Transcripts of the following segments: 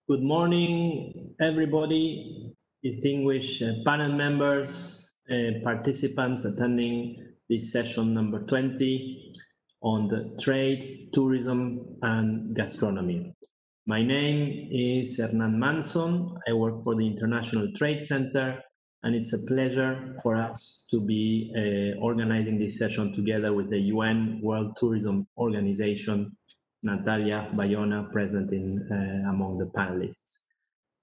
Good morning, everybody, distinguished panel members, participants attending this session number 20 on the trade, tourism, and gastronomy. My name is Hernan Manson. I work for the International Trade Center, and it's a pleasure for us to be organizing this session together with the UN World Tourism Organization, Natalia Bayona, present among the panelists.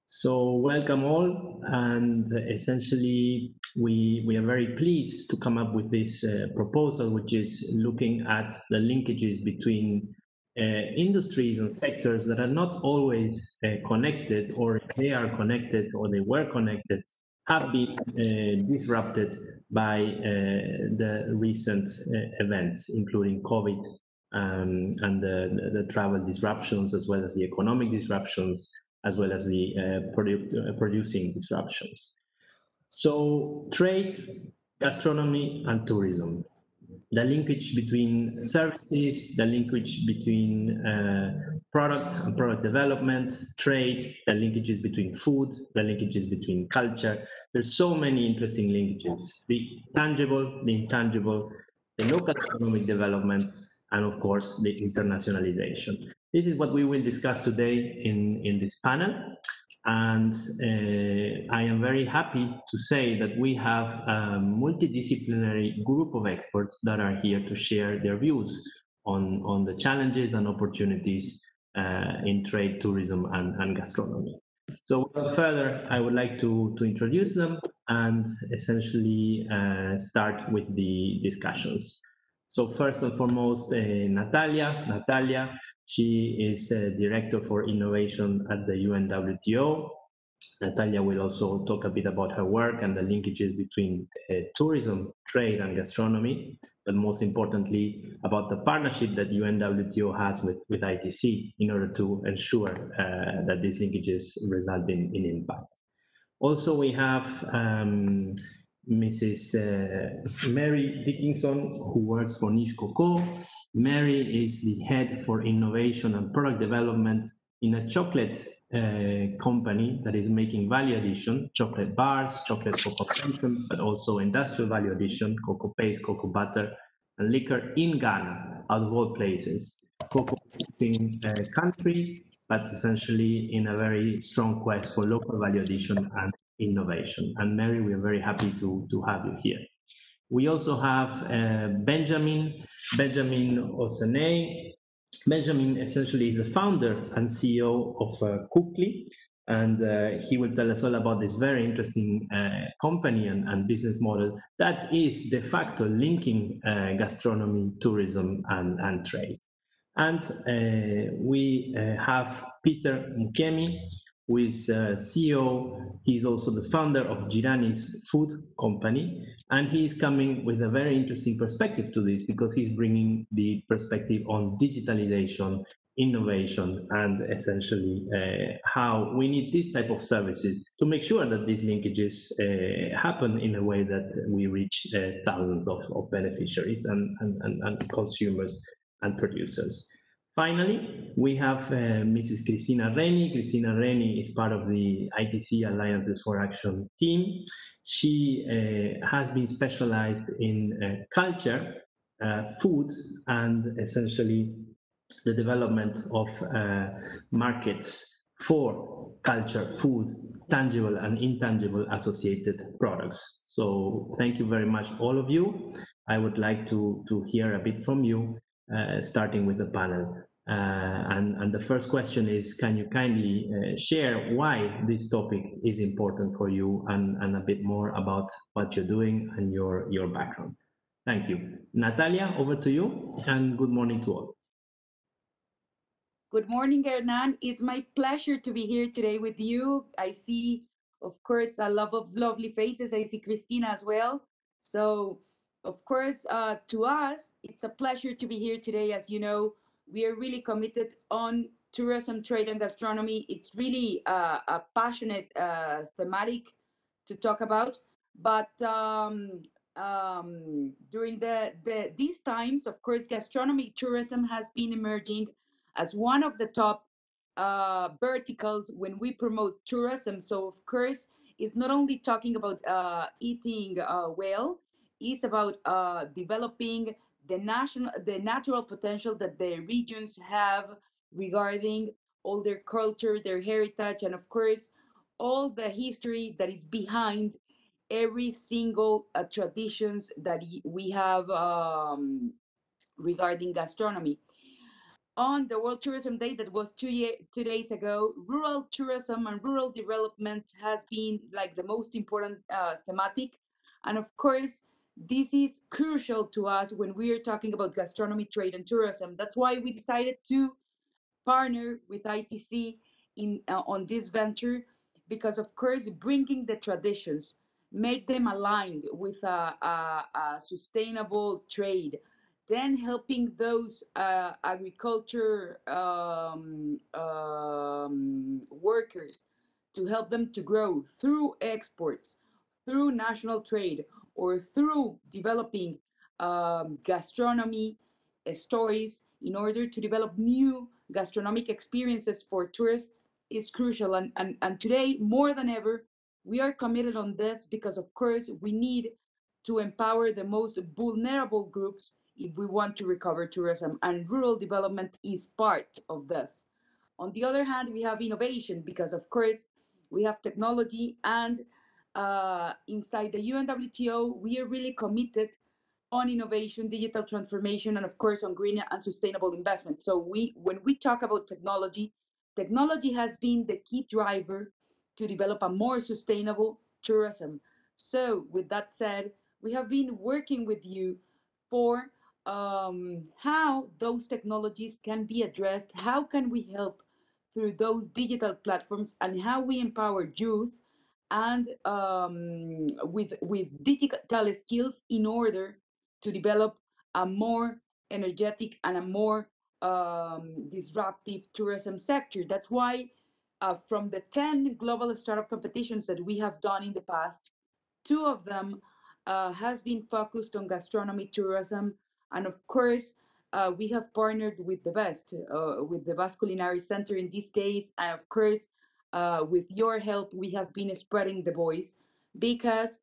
So welcome all, and essentially we are very pleased to come up with this proposal, which is looking at the linkages between industries and sectors that are not always connected, or if they are connected or they were connected, have been disrupted by the recent events, including COVID and the travel disruptions, as well as the economic disruptions, as well as the producing disruptions. So trade, gastronomy, and tourism. The linkage between services, the linkage between product and product development, trade, the linkages between food, the linkages between culture. There's so many interesting linkages, the tangible, the intangible, the local economic development, and of course, the internationalization. This is what we will discuss today in this panel. And I am very happy to say that we have a multidisciplinary group of experts that are here to share their views on the challenges and opportunities in trade, tourism, and gastronomy. So without further, I would like to introduce them and essentially start with the discussions. So first and foremost, Natalia. Natalia, she is Director for Innovation at the UNWTO. Natalia will also talk a bit about her work and the linkages between tourism, trade, and gastronomy, but most importantly, about the partnership that UNWTO has with ITC in order to ensure that these linkages result in impact. Also, we have Mrs. Mary Dickinson, who works for Niche Cocoa. Mary is the head for innovation and product development in a chocolate company that is making value addition, chocolate bars, chocolate cocoa pension, but also industrial value addition, cocoa paste, cocoa butter, and liquor in Ghana, out of all places. Cocoa producing country, but essentially in a very strong quest for local value addition and innovation. And Mary, we are very happy to have you here. We also have Benjamin Osanei. Benjamin essentially is the founder and CEO of Cookly, and he will tell us all about this very interesting company and business model that is de facto linking gastronomy, tourism, and trade. And we have Peter Mukemi, who is CEO. He's also the founder of Jirani's food company, and he's coming with a very interesting perspective to this because he's bringing the perspective on digitalization, innovation, and essentially how we need this type of services to make sure that these linkages happen in a way that we reach thousands of beneficiaries and consumers and producers. Finally, we have Mrs. Cristina Reni. Cristina Reni is part of the ITC Alliances for Action team. She has been specialized in culture, food, and essentially the development of markets for culture, food, tangible and intangible associated products. So thank you very much, all of you. I would like to hear a bit from you, starting with the panel. And the first question is, can you kindly share why this topic is important for you and a bit more about what you're doing and your background? Thank you. Natalia, over to you, and good morning to all. Good morning, Hernan. It's my pleasure to be here today with you. I see, of course, a lot of lovely faces. I see Christina as well. So, of course, to us, it's a pleasure to be here today. As you know, we are really committed on tourism, trade, and gastronomy. It's really a passionate thematic to talk about. But during these times, of course, gastronomy tourism has been emerging as one of the top verticals when we promote tourism. So of course, it's not only talking about eating well, it's about developing the natural potential that the regions have regarding all their culture, their heritage, and of course, all the history that is behind every single traditions that we have regarding gastronomy. On the World Tourism Day that was 2 days ago, rural tourism and rural development has been like the most important thematic. And of course, this is crucial to us when we are talking about gastronomy, trade, and tourism. That's why we decided to partner with ITC in on this venture because, of course, bringing the traditions, make them aligned with a sustainable trade, then helping those agriculture workers to help them to grow through exports, through national trade, or through developing gastronomy stories in order to develop new gastronomic experiences for tourists is crucial. And today, more than ever, we are committed on this because, of course, we need to empower the most vulnerable groups if we want to recover tourism, and rural development is part of this. On the other hand, we have innovation because, of course, we have technology, and inside the UNWTO, we are really committed on innovation, digital transformation, and of course on green and sustainable investment. So when we talk about technology, technology has been the key driver to develop a more sustainable tourism. So with that said, we have been working with you for how those technologies can be addressed, how can we help through those digital platforms, and how we empower youth and with digital skills in order to develop a more energetic and a more disruptive tourism sector. That's why from the 10 global startup competitions that we have done in the past, two of them has been focused on gastronomy tourism, and of course we have partnered with the best, with the Basque Culinary Center in this case, and of course with your help we have been spreading the voice because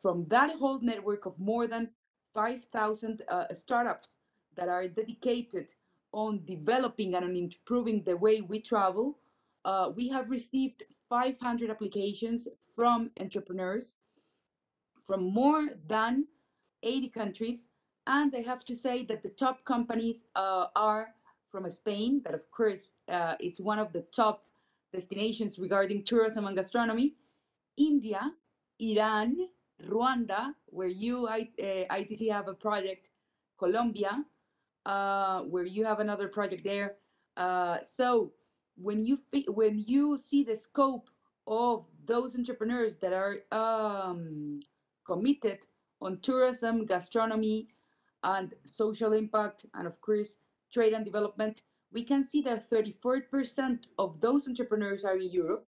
from that whole network of more than 5,000 startups that are dedicated on developing and on improving the way we travel, we have received 500 applications from entrepreneurs from more than 80 countries. And I have to say that the top companies are from Spain, that of course it's one of the top destinations regarding tourism and gastronomy, India, Iran, Rwanda, where ITC have a project, Colombia, where you have another project there. So when you see the scope of those entrepreneurs that are committed on tourism, gastronomy, and social impact, and of course trade and development, we can see that 34% of those entrepreneurs are in Europe,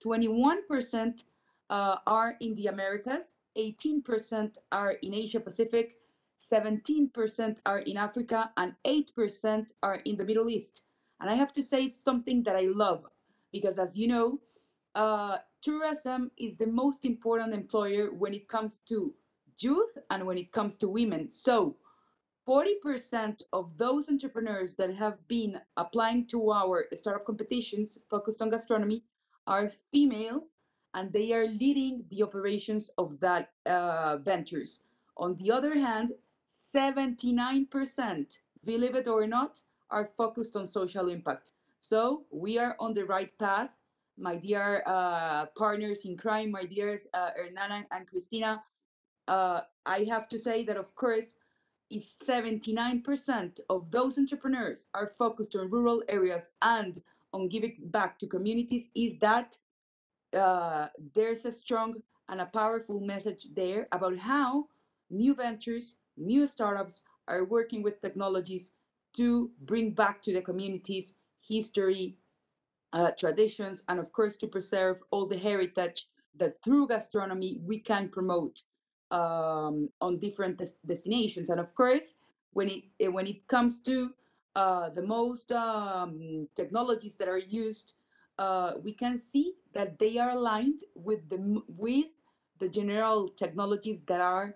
21% are in the Americas, 18% are in Asia Pacific, 17% are in Africa, and 8% are in the Middle East. And I have to say something that I love because, as you know, tourism is the most important employer when it comes to youth and when it comes to women. So 40% of those entrepreneurs that have been applying to our startup competitions focused on gastronomy are female, and they are leading the operations of that ventures. On the other hand, 79%, believe it or not, are focused on social impact. So we are on the right path, my dear partners in crime, my dears Hernana and Cristina. I have to say that, of course, if 79% of those entrepreneurs are focused on rural areas and on giving back to communities, is that there's a strong and a powerful message there about how new ventures, new startups are working with technologies to bring back to the communities history, traditions, and of course to preserve all the heritage that through gastronomy we can promote on different destinations. And of course, when it comes to the most technologies that are used, we can see that they are aligned with the general technologies that are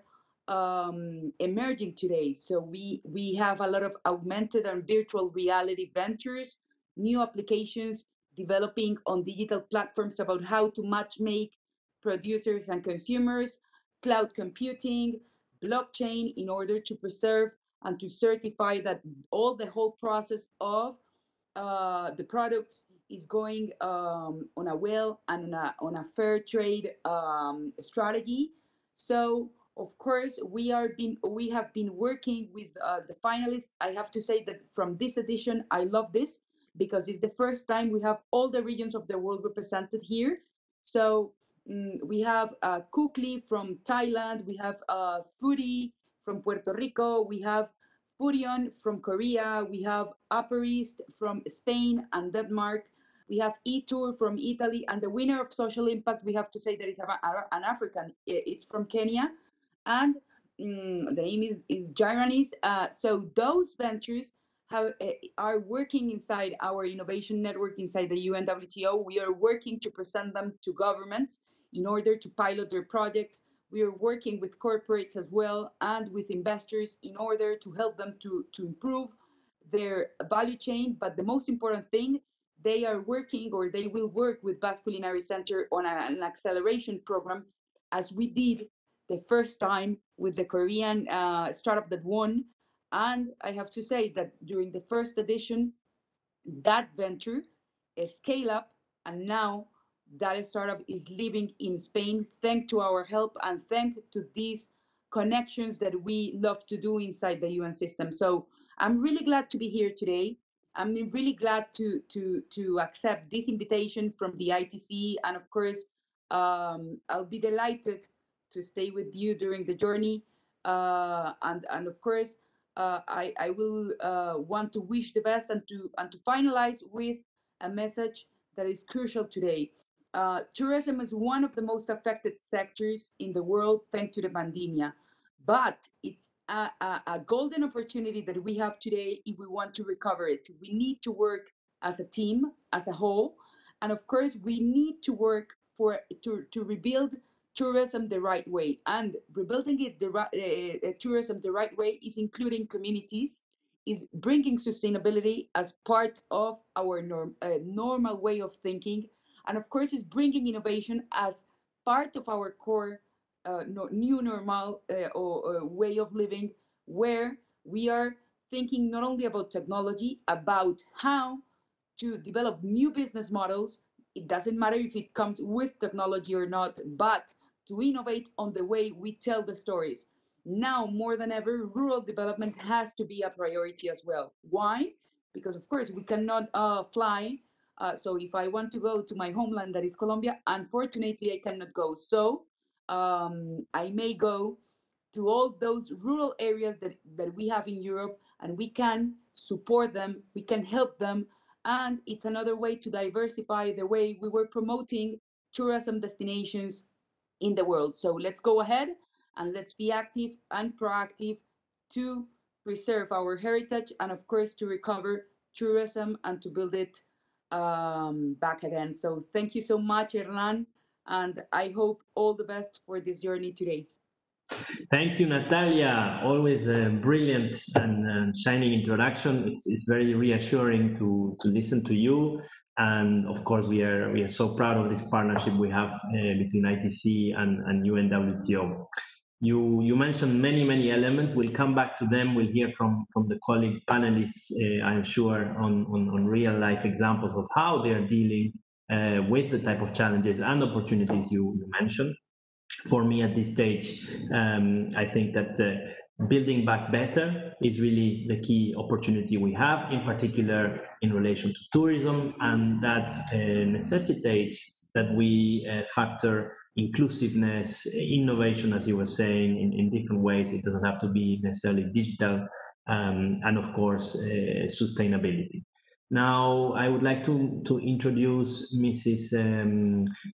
emerging today. So we have a lot of augmented and virtual reality ventures, new applications developing on digital platforms about how to match make producers and consumers, cloud computing, blockchain in order to preserve and to certify that all the whole process of the products is going on a well and on a fair trade strategy. So of course we have been working with the finalists. I have to say that from this edition I love this because it's the first time we have all the regions of the world represented here. So we have Kukli from Thailand, we have Foodie from Puerto Rico, we have Furion from Korea, we have Upper East from Spain and Denmark, we have eTour from Italy, and the winner of Social Impact, we have to say that it's an African, it's from Kenya, and the name is Gyranis. So those ventures are working inside our innovation network inside the UNWTO. We are working to present them to governments in order to pilot their projects. We are working with corporates as well and with investors in order to help them to improve their value chain. But the most important thing, they are working or they will work with Basque Culinary Center on an acceleration program, as we did the first time with the Korean startup that won. And I have to say that during the first edition, that venture scale up, and now that startup is living in Spain thanks to our help and thanks to these connections that we love to do inside the UN system. So I'm really glad to be here today. I'm really glad to accept this invitation from the ITC, and of course I'll be delighted to stay with you during the journey, and of course I will want to wish the best and to finalize with a message that is crucial today. Tourism is one of the most affected sectors in the world thanks to the pandemic, but it's a golden opportunity that we have today if we want to recover it. We need to work as a team, as a whole, and of course we need to work to rebuild tourism the right way, and rebuilding it tourism the right way is including communities, is bringing sustainability as part of our normal way of thinking, and of course is bringing innovation as part of our core new normal or way of living, where we are thinking not only about technology, about how to develop new business models. It doesn't matter if it comes with technology or not, but to innovate on the way we tell the stories. Now, more than ever, rural development has to be a priority as well. Why? Because, of course, we cannot fly. So, if I want to go to my homeland, that is Colombia, unfortunately, I cannot go. So, I may go to all those rural areas that we have in Europe, and we can support them, we can help them, and it's another way to diversify the way we were promoting tourism destinations in the world. So let's go ahead and let's be active and proactive to preserve our heritage and, of course, to recover tourism and to build it back again. So thank you so much, Hernan, and I hope all the best for this journey today. Thank you, Natalia. Always a brilliant and shining introduction. It's very reassuring to listen to you. And of course, we are so proud of this partnership we have between ITC and UNWTO. You mentioned many elements. We'll come back to them. We'll hear from the colleague panelists, I'm sure, on real life examples of how they are dealing with the type of challenges and opportunities you mentioned. For me at this stage, I think that building back better is really the key opportunity we have, in particular in relation to tourism, and that necessitates that we factor inclusiveness, innovation, as you were saying, in different ways. It doesn't have to be necessarily digital, and of course, sustainability. Now, I would like to introduce Mrs.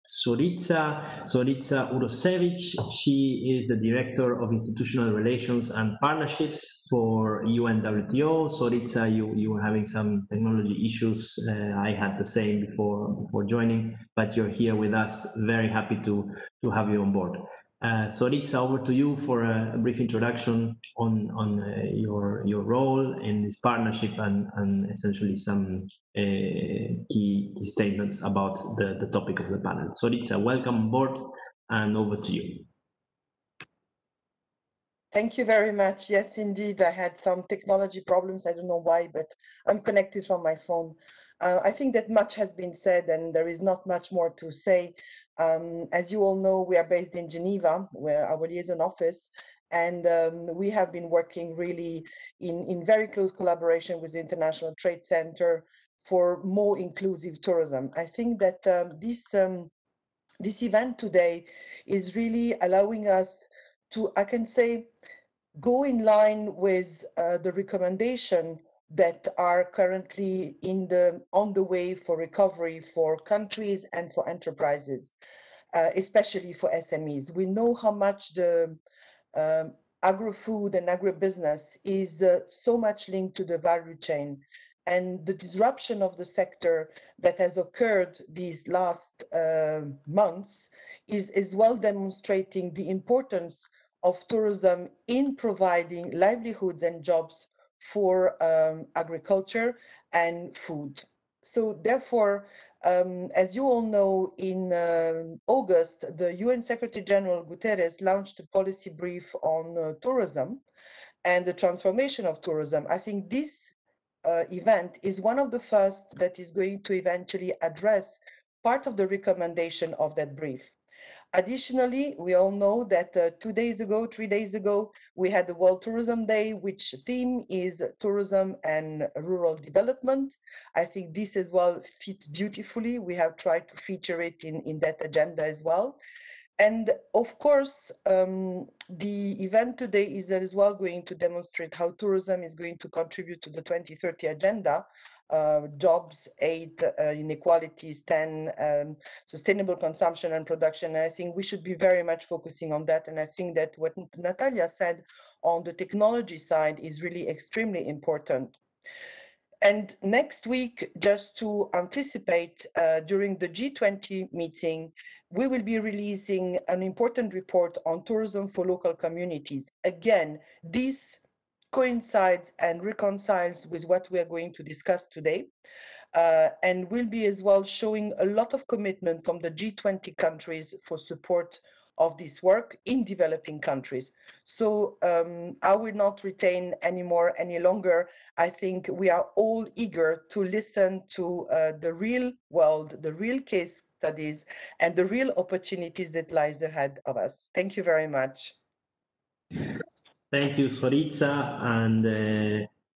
Zorica Urošević. She is the Director of Institutional Relations and Partnerships for UNWTO. Zorica, you were having some technology issues. I had the same before joining, but you're here with us. Very happy to have you on board. Zorica, over to you for a brief introduction on your role in this partnership and essentially some key statements about the topic of the panel. Zorica, welcome on board and over to you. Thank you very much. Yes, indeed, I had some technology problems. I don't know why, but I'm connected from my phone. I think that much has been said and there is not much more to say. As you all know, we are based in Geneva, where our liaison office, and we have been working really in very close collaboration with the International Trade Center for more inclusive tourism. I think that this event today is really allowing us to, I can say, go in line with the recommendation that are currently on the way for recovery for countries and for enterprises, especially for SMEs. We know how much the agri-food and agribusiness is so much linked to the value chain, and the disruption of the sector that has occurred these last months is well demonstrating the importance of tourism in providing livelihoods and jobs for agriculture and food. So therefore, as you all know, in August, the UN Secretary General Guterres launched a policy brief on tourism and the transformation of tourism. I think this event is one of the first that is going to eventually address part of the recommendation of that brief. Additionally, we all know that 3 days ago, we had the World Tourism Day, which theme is tourism and rural development. I think this as well fits beautifully. We have tried to feature it in that agenda as well. And of course, the event today is as well going to demonstrate how tourism is going to contribute to the 2030 agenda. Jobs, 8, inequalities, 10, sustainable consumption and production. And I think we should be very much focusing on that. And I think that what Natalia said on the technology side is really extremely important. And next week, just to anticipate, during the G20 meeting, we will be releasing an important report on tourism for local communities. Again, this coincides and reconciles with what we are going to discuss today, and will be as well showing a lot of commitment from the G20 countries for support of this work in developing countries. So I will not retain any longer. I think we are all eager to listen to the real world, the real case studies, and the real opportunities that lies ahead of us. Thank you very much. Thank you, Zorica, and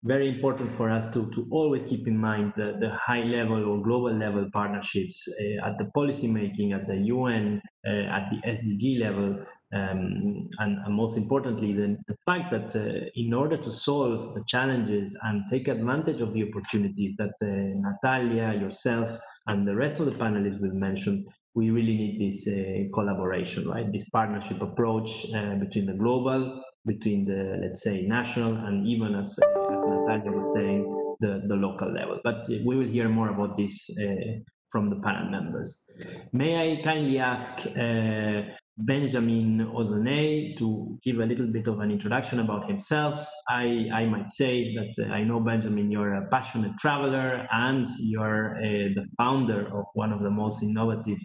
very important for us to always keep in mind the high level or global level partnerships at the policy making, at the UN, at the SDG level, and most importantly, the fact that in order to solve the challenges and take advantage of the opportunities that Natalia, yourself, and the rest of the panelists will mention, we really need this collaboration, right? This partnership approach between the global, between the, let's say, national, and even as Natalia was saying, the local level. But we will hear more about this from the panel members. May I kindly ask Benjamin Ozone to give a little bit of an introduction about himself. I might say that I know, Benjamin, you're a passionate traveler and you're the founder of one of the most innovative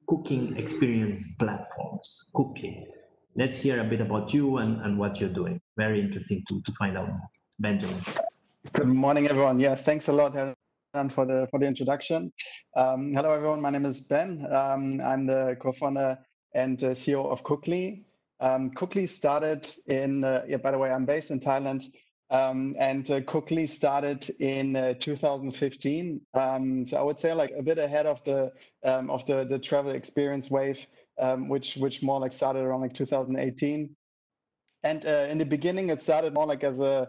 cooking experience platforms, Cooking. Let's hear a bit about you and what you're doing. Very interesting to find out more. Benjamin. Good morning, everyone. Yeah, thanks a lot, Helen, for the introduction. Hello, everyone. My name is Ben. I'm the co-founder and CEO of Cookly. Cookly started in, by the way, I'm based in Thailand, and Cookly started in 2015. So I would say like a bit ahead of the travel experience wave, which more like started around like 2018. And in the beginning, it started more like as a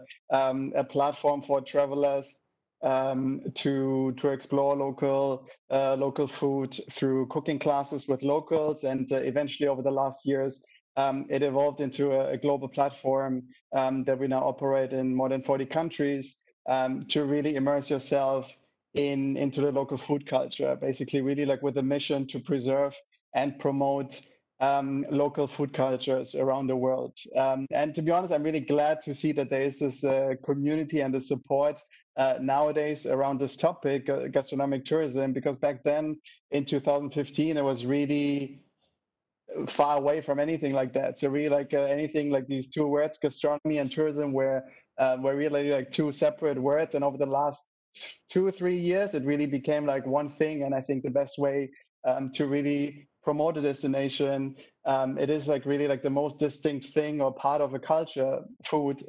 platform for travelers to explore local food through cooking classes with locals, and eventually over the last years, it evolved into a global platform that we now operate in more than 40 countries to really immerse yourself into the local food culture, basically really like with a mission to preserve and promote local food cultures around the world. And to be honest, I'm really glad to see that there is this community and the support nowadays around this topic, gastronomic tourism, because back then in 2015, it was really far away from anything like that. So really like anything like these two words, gastronomy and tourism, were really like two separate words. And over the last 2 or 3 years, it really became like one thing. And I think the best way to really promote a destination, it is like really like the most distinct thing or part of a culture, food.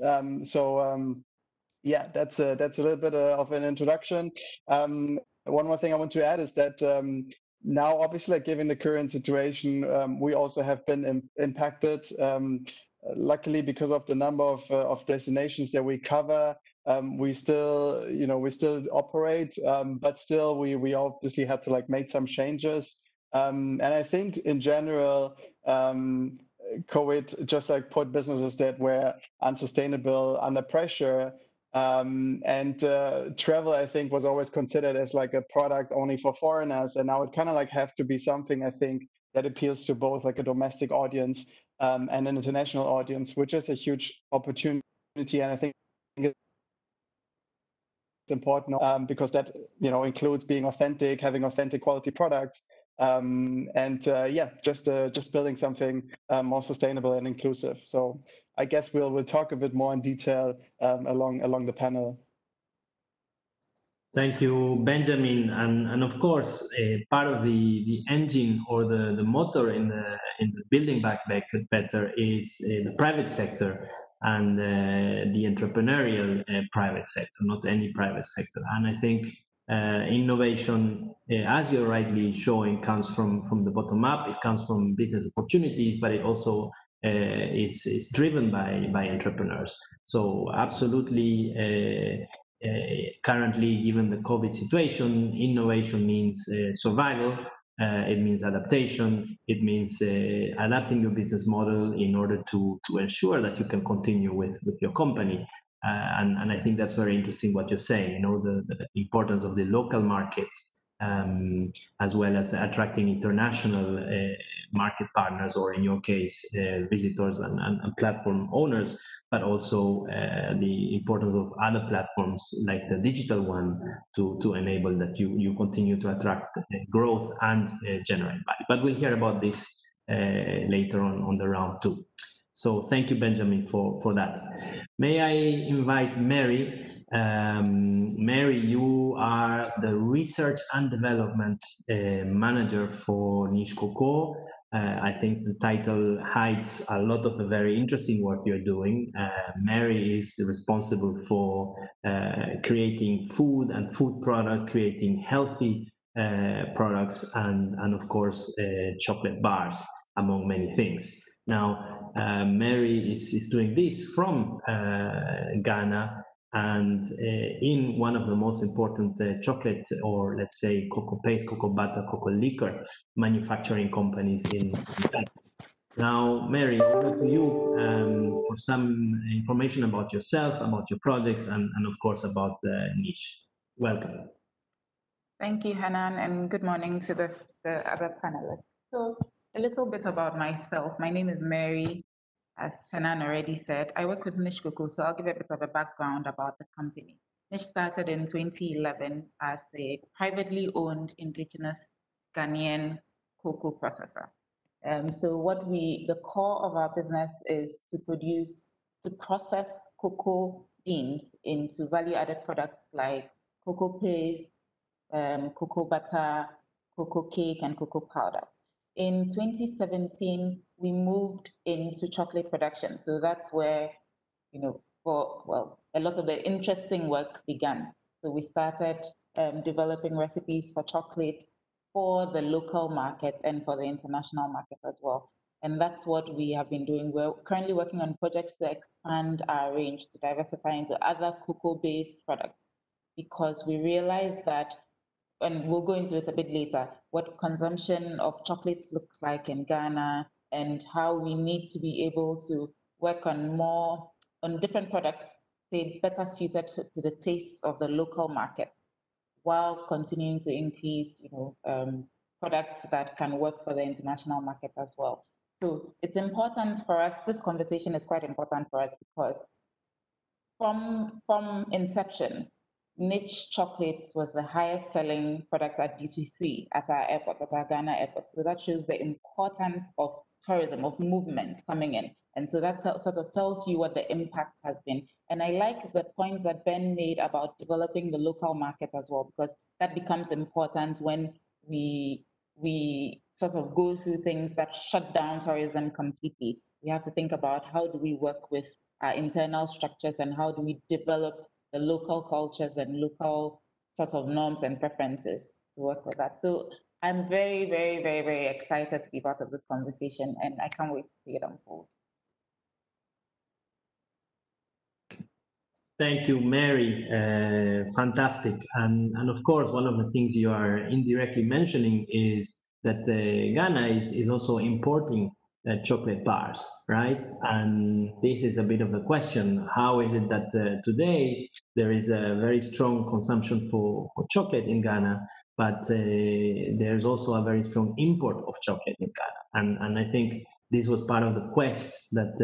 Yeah, that's a little bit of an introduction. One more thing I want to add is that now, obviously, like, given the current situation, we also have been impacted. Luckily, because of the number of destinations that we cover, we still operate, but still we obviously had to like make some changes. And I think in general, COVID just like put businesses that were unsustainable under pressure. Travel, I think, was always considered as like a product only for foreigners, and now it kind of like have to be something, I think, that appeals to both like a domestic audience and an international audience, which is a huge opportunity. And I think it's important because that includes being authentic, having authentic quality products, just building something more sustainable and inclusive. So I guess we'll talk a bit more in detail along the panel. Thank you, Benjamin. And of course, part of the engine or the motor in the building back better is the private sector and the entrepreneurial private sector, not any private sector. And I think innovation, as you're rightly showing, comes from the bottom up. It comes from business opportunities, but it also is driven by entrepreneurs. So absolutely. Currently, given the COVID situation, innovation means survival, it means adaptation, it means adapting your business model in order to ensure that you can continue with your company. And I think that's very interesting what you're saying, the importance of the local markets, as well as attracting international market partners, or in your case, visitors and platform owners, but also the importance of other platforms like the digital one to enable that you continue to attract growth and generate value. But we'll hear about this later on the round too. So thank you, Benjamin, for that. May I invite Mary? Mary, you are the Research and Development Manager for Niche Coco. I think the title hides a lot of the very interesting work you're doing. Mary is responsible for creating food and food products, creating healthy products, and of course, chocolate bars, among many things. Now, Mary is doing this from Ghana, and in one of the most important chocolate, or let's say cocoa paste, cocoa butter, cocoa liquor manufacturing companies in Ghana. Now, Mary, over to you for some information about yourself, about your projects, and of course about Niche. Welcome. Thank you, Hanan, and good morning to the other panelists. So a little bit about myself. My name is Mary. As Hanan already said, I work with Niche Coco, so I'll give a bit of a background about the company. Niche started in 2011 as a privately owned indigenous Ghanaian cocoa processor. So the core of our business is to process cocoa beans into value-added products like cocoa paste, cocoa butter, cocoa cake, and cocoa powder. In 2017, we moved into chocolate production. So that's where, a lot of the interesting work began. So we started developing recipes for chocolates for the local market and for the international market as well. And that's what we have been doing. We're currently working on projects to expand our range, to diversify into other cocoa-based products. because we realized that, and we'll go into it a bit later, what consumption of chocolates looks like in Ghana and how we need to be able to work on different products, say better suited to the tastes of the local market, while continuing to increase, products that can work for the international market as well. So it's important for us, this conversation is quite important for us because from inception, niche chocolates was the highest selling products at duty free at our airport, at our Ghana airport. So that shows the importance of tourism, of movement coming in. And so that sort of tells you what the impact has been. And I like the points that Ben made about developing the local market as well, because that becomes important when we sort of go through things that shut down tourism completely. We have to think about how do we work with our internal structures and how do we develop the local cultures and local sort of norms and preferences to work with that. So I'm very, very, very, very excited to be part of this conversation, and I can't wait to see it unfold. Thank you, Mary. Fantastic. And of course, one of the things you are indirectly mentioning is that Ghana is also importing chocolate bars, right? And this is a bit of a question. How is it that today there is a very strong consumption for chocolate in Ghana, but there's also a very strong import of chocolate in Ghana? And I think this was part of the quest that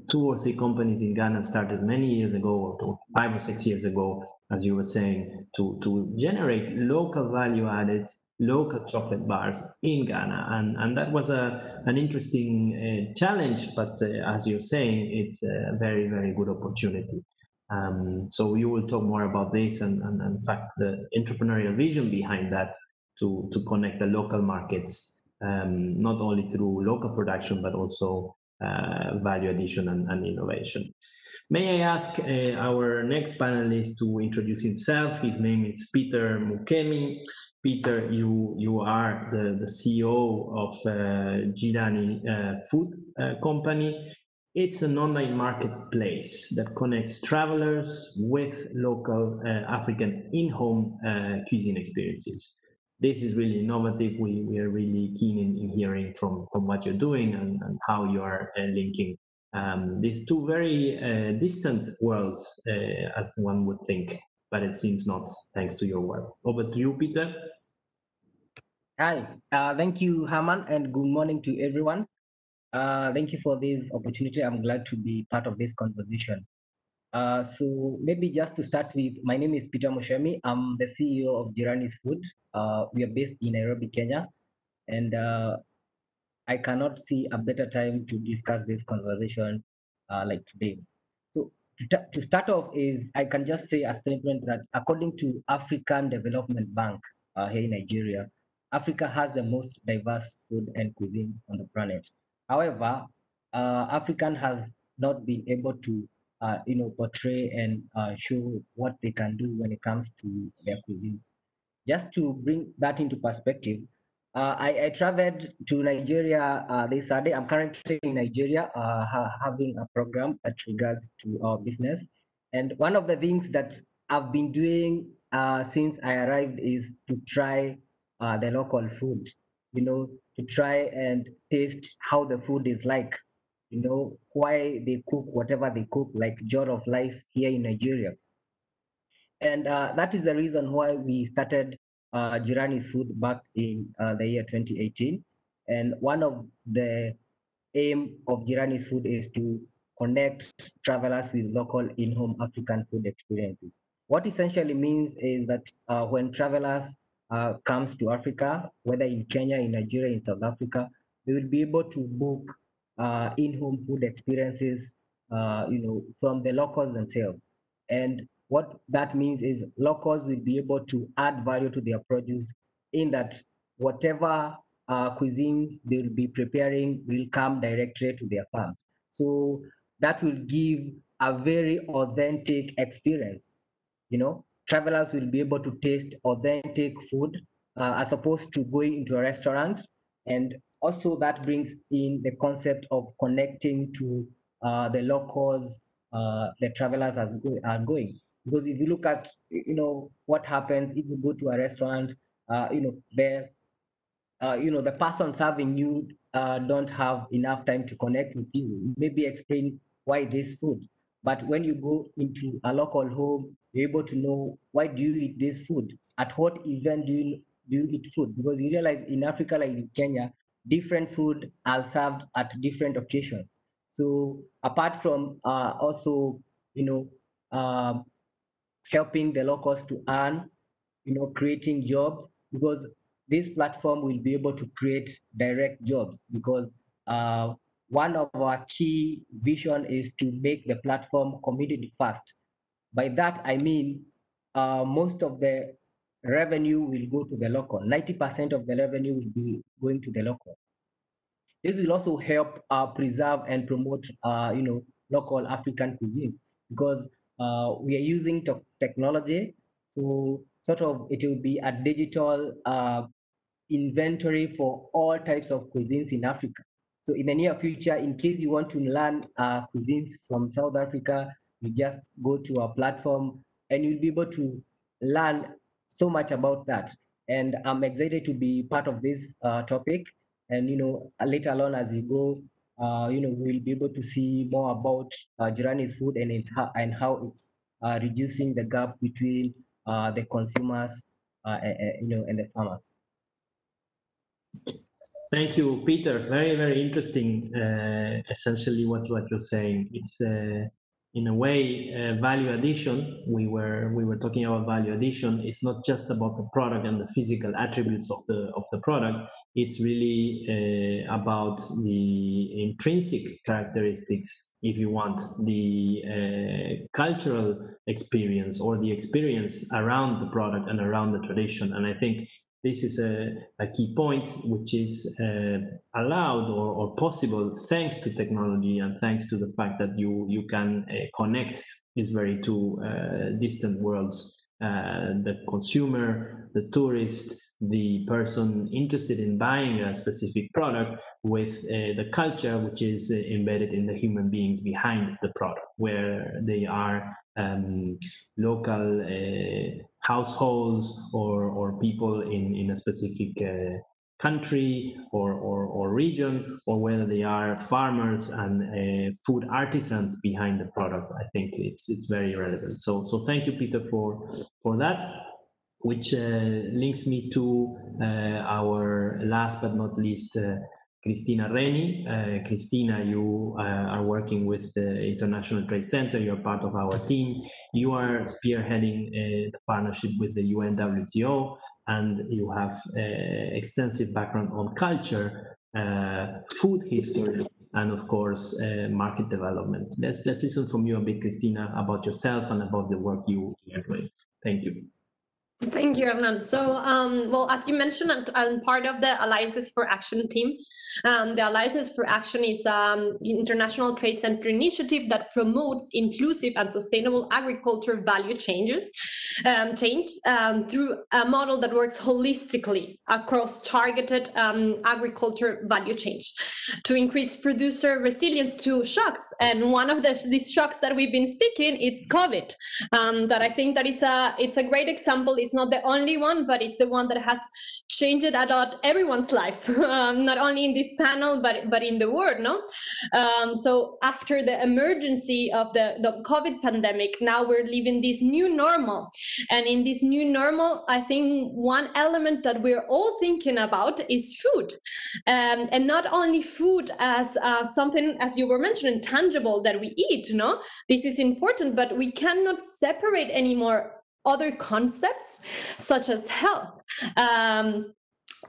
2 or 3 companies in Ghana started many years ago, or 5 or 6 years ago, as you were saying, to generate local value-added, local chocolate bars in Ghana. And that was an interesting challenge, but as you're saying, it's a very, very good opportunity. So you will talk more about this and in fact, the entrepreneurial vision behind that to connect the local markets, not only through local production, but also value addition and innovation. May I ask our next panelist to introduce himself? His name is Peter Mukemi. Peter, you are the CEO of Jirani Food Company. It's an online marketplace that connects travelers with local African in-home cuisine experiences. This is really innovative. We are really keen in hearing from what you're doing and how you are linking these two very distant worlds, as one would think, but it seems not, thanks to your work. Over to you, Peter. Hi, thank you, Herman, and good morning to everyone. Thank you for this opportunity. I'm glad to be part of this conversation. So maybe just to start with, my name is Peter Mukemi. I'm the CEO of Jirani's Food. We are based in Nairobi, Kenya, and I cannot see a better time to discuss this conversation like today. So to start off is, I can just say a statement that according to African Development Bank here in Nigeria, Africa has the most diverse food and cuisines on the planet. However, African has not been able to portray and show what they can do when it comes to their cuisine. Just to bring that into perspective, I traveled to Nigeria this Saturday. I'm currently in Nigeria having a program that regards to our business. And one of the things that I've been doing since I arrived is to try the local food, to try and taste how the food is like, why they cook whatever they cook, like jollof rice here in Nigeria. And that is the reason why we started Jirani's Food back in the year 2018. And one of the aim of Jirani's Food is to connect travelers with local in-home African food experiences. What essentially means is that when travelers comes to Africa, whether in Kenya, in Nigeria, in South Africa, they will be able to book in-home food experiences, from the locals themselves. And what that means is locals will be able to add value to their produce, in that whatever cuisines they will be preparing will come directly to their farms. So that will give a very authentic experience. Travelers will be able to taste authentic food as opposed to going into a restaurant. And also that brings in the concept of connecting to the locals the travelers are going. Because if you look at, what happens if you go to a restaurant, there, the person serving you don't have enough time to connect with you, maybe explain why this food. But when you go into a local home, you're able to know, why do you eat this food? At what event do you eat food? Because you realize in Africa, like in Kenya, different food are served at different occasions. So apart from also, you know, uh, helping the locals to earn, creating jobs, because this platform will be able to create direct jobs, because one of our key vision is to make the platform community first. By that, I mean, most of the revenue will go to the local. 90% of the revenue will be going to the local. This will also help preserve and promote, local African cuisines, because we are using technology. So sort of it will be a digital inventory for all types of cuisines in Africa. So in the near future, in case you want to learn cuisines from South Africa, you just go to our platform and you'll be able to learn so much about that. And I'm excited to be part of this topic. And later on as we go, we'll be able to see more about Jirani's food and how it's reducing the gap between the consumers, and the farmers. Thank you, Peter. Very, very interesting. Essentially, what you're saying. It's in a way value addition. We were talking about value addition. It's not just about the product and the physical attributes of the product. It's really about the intrinsic characteristics, if you want, the cultural experience or the experience around the product and around the tradition. And I think this is a key point, which is allowed or possible thanks to technology and thanks to the fact that you can connect these very two distant worlds, the consumer, the tourist, the person interested in buying a specific product, with the culture which is embedded in the human beings behind the product, where they are local households or people in a specific country or region, or whether they are farmers and food artisans behind the product. I think it's very relevant. So thank you, Peter, for that, which links me to our last but not least, Cristina Reni. Cristina, you are working with the International Trade Center. You're part of our team. You are spearheading the partnership with the UNWTO, and you have extensive background on culture, food history, and of course, market development. Let's listen from you a bit, Cristina, about yourself and about the work you are doing. Thank you. Thank you, Hernan. So, well, as you mentioned, I'm part of the Alliances for Action team. The Alliances for Action is an international trade center initiative that promotes inclusive and sustainable agriculture value change through a model that works holistically across targeted agriculture value change to increase producer resilience to shocks. And one of these shocks that we've been speaking, it's COVID. That I think that it's a great example. It's not the only one, but it's the one that has changed a lot everyone's life, not only in this panel, but in the world, no? So after the emergency of the COVID pandemic, now we're living this new normal. And in this new normal, I think one element that we're all thinking about is food. And not only food as something, as you were mentioning, tangible that we eat, no? This is important, but we cannot separate anymore other concepts such as health,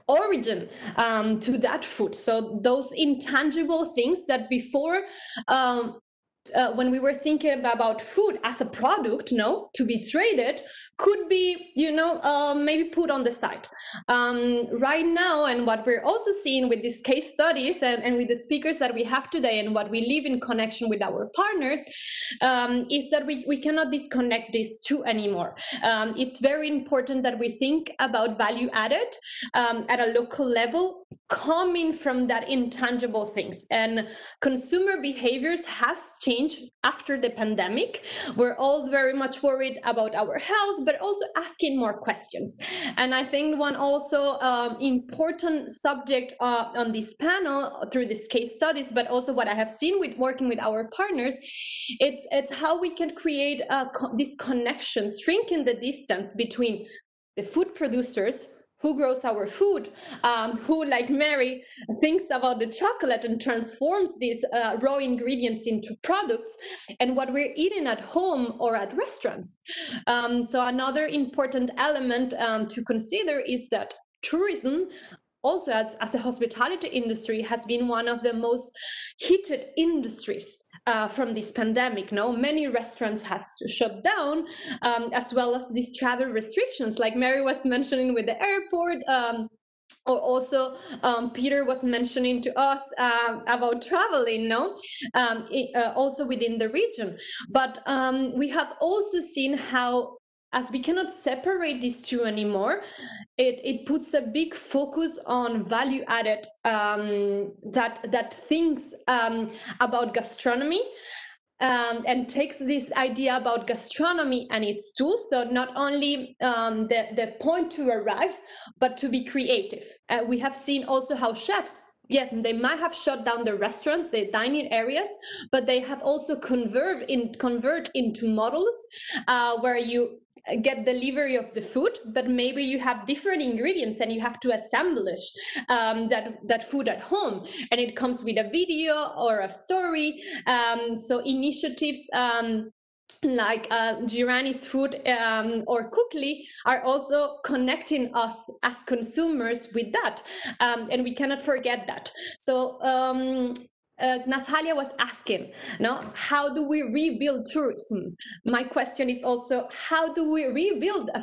origin to that food. So those intangible things that before, when we were thinking about food as a product, to be traded, could be, maybe put on the side. Right now, and what we're also seeing with these case studies and with the speakers that we have today, and what we live in connection with our partners, is that we cannot disconnect these two anymore. It's very important that we think about value added at a local level, coming from that intangible things, and consumer behaviors has changed after the pandemic. We're all very much worried about our health, but also asking more questions. And I think one also important subject on this panel through these case studies, but also what I have seen with working with our partners, it's how we can create these connections, shrinking the distance between the food producers who grows our food, who, like Mary, thinks about the chocolate and transforms these raw ingredients into products, and what we're eating at home or at restaurants. So another important element to consider is that tourism, also as a hospitality industry, has been one of the most heated industries from this pandemic. No, many restaurants has shut down, as well as these travel restrictions, like Mary was mentioning with the airport. Or also Peter was mentioning to us about traveling, no, also within the region. But we have also seen how, as we cannot separate these two anymore, it puts a big focus on value added that thinks about gastronomy. And takes this idea about gastronomy and its tools. So not only the point to arrive, but to be creative. We have seen also how chefs, yes, they might have shut down the restaurants, the dining areas, but they have also convert into models where you get delivery of the food, but maybe you have different ingredients and you have to assemblage that food at home, and it comes with a video or a story. So initiatives like Girani's Food or Cookly are also connecting us as consumers with that, and we cannot forget that. So Natalia was asking, no, how do we rebuild tourism? My question is also, how do we rebuild a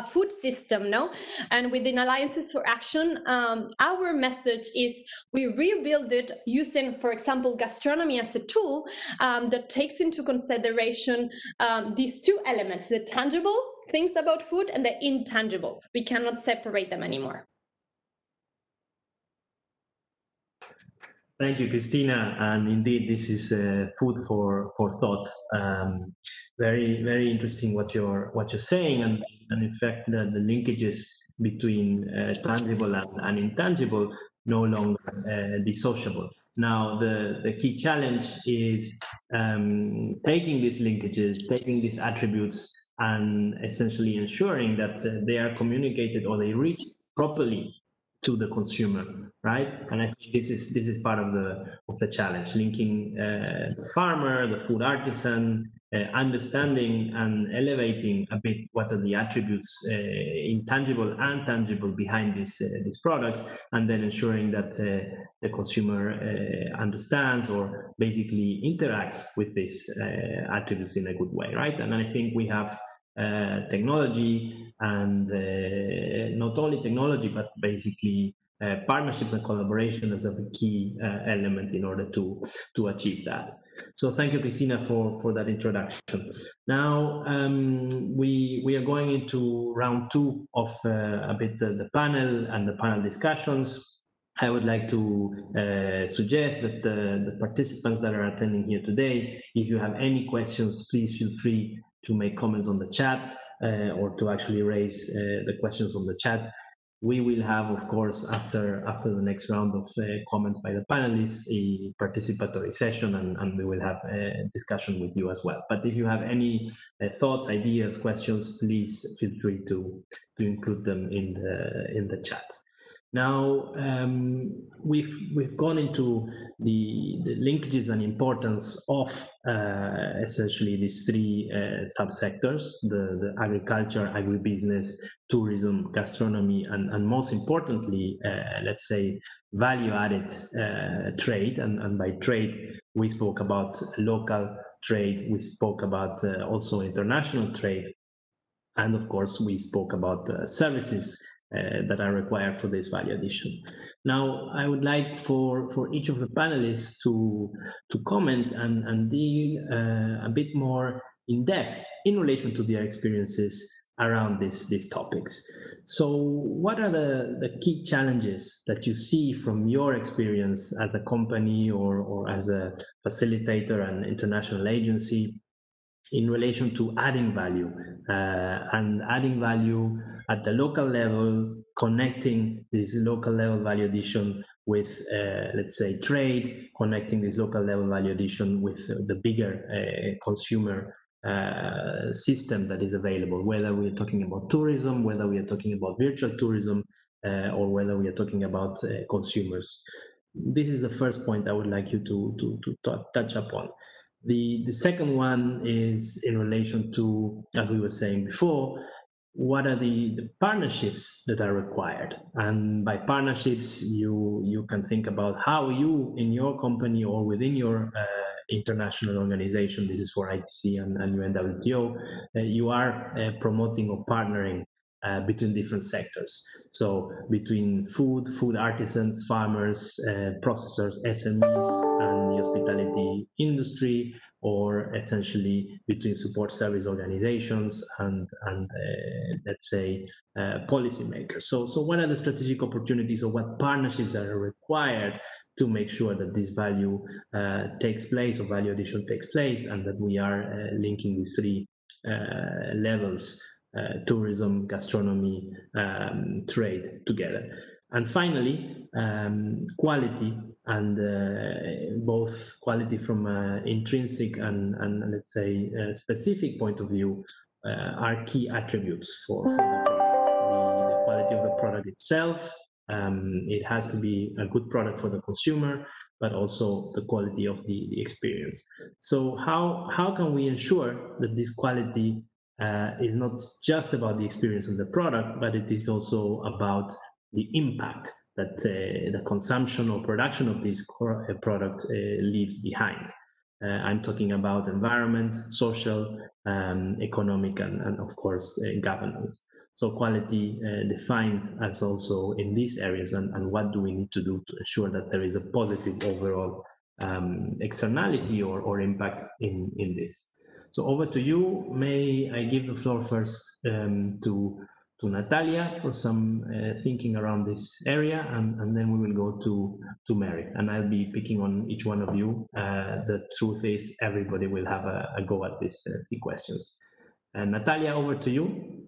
food system, no? And within Alliances for Action, our message is we rebuild it using, for example, gastronomy as a tool that takes into consideration these two elements, the tangible things about food and the intangible. We cannot separate them anymore. Thank you, Christina. And indeed, this is food for thought. Very interesting what you're saying, and in fact, the linkages between tangible and intangible no longer dissociable. Now, the key challenge is taking these linkages, taking these attributes, and essentially ensuring that they are communicated or they reach properly to the consumer, right? And I think this is part of the challenge, linking the farmer, the food artisan, understanding and elevating a bit what are the attributes, intangible and tangible, behind these products, and then ensuring that the consumer understands or basically interacts with these attributes in a good way, right? And I think we have technology, and not only technology, but basically partnerships and collaboration as a key element in order to achieve that. So thank you, Christina, for that introduction. Now we are going into round two of a bit the panel and the panel discussions. I would like to suggest that the participants that are attending here today, if you have any questions, please feel free to make comments on the chat or to actually raise the questions on the chat. We will have, of course, after the next round of comments by the panelists, a participatory session, and we will have a discussion with you as well. But if you have any thoughts, ideas, questions, please feel free to include them in the chat. Now, we've gone into the linkages and importance of essentially these three subsectors: the agriculture, agribusiness, tourism, gastronomy, and most importantly, let's say, value-added trade. And by trade, we spoke about local trade, we spoke about also international trade, and of course, we spoke about services that are required for this value addition. Now, I would like for each of the panelists to comment and deal a bit more in depth in relation to their experiences around these topics. So what are the key challenges that you see from your experience as a company or as a facilitator and international agency in relation to adding value and adding value at the local level, connecting this local level value addition with, let's say, trade, connecting this local level value addition with the bigger consumer system that is available, whether we are talking about tourism, whether we are talking about virtual tourism, or whether we are talking about consumers. This is the first point I would like you to touch upon. The second one is in relation to, as we were saying before, what are the partnerships that are required? And by partnerships, you can think about how you, in your company or within your international organization, this is for ITC and UNWTO, you are promoting or partnering between different sectors. So between food artisans, farmers, processors, SMEs, and the hospitality industry, or essentially between support service organizations and let's say policymakers. So what are the strategic opportunities or what partnerships are required to make sure that this value takes place or value addition takes place, and that we are linking these three levels, tourism, gastronomy, trade together. And finally, quality, and both quality from an intrinsic and let's say specific point of view are key attributes for the quality of the product itself. It has to be a good product for the consumer, but also the quality of the experience. So how can we ensure that this quality is not just about the experience of the product, but it is also about the impact that the consumption or production of this product leaves behind. I'm talking about environment, social, economic, and of course, governance. So quality defined as also in these areas, and what do we need to do to ensure that there is a positive overall externality or impact in this. So over to you. May I give the floor first to Natalia for some thinking around this area, and then we will go to Mary, and I'll be picking on each one of you. The truth is everybody will have a go at these three questions. Natalia, over to you.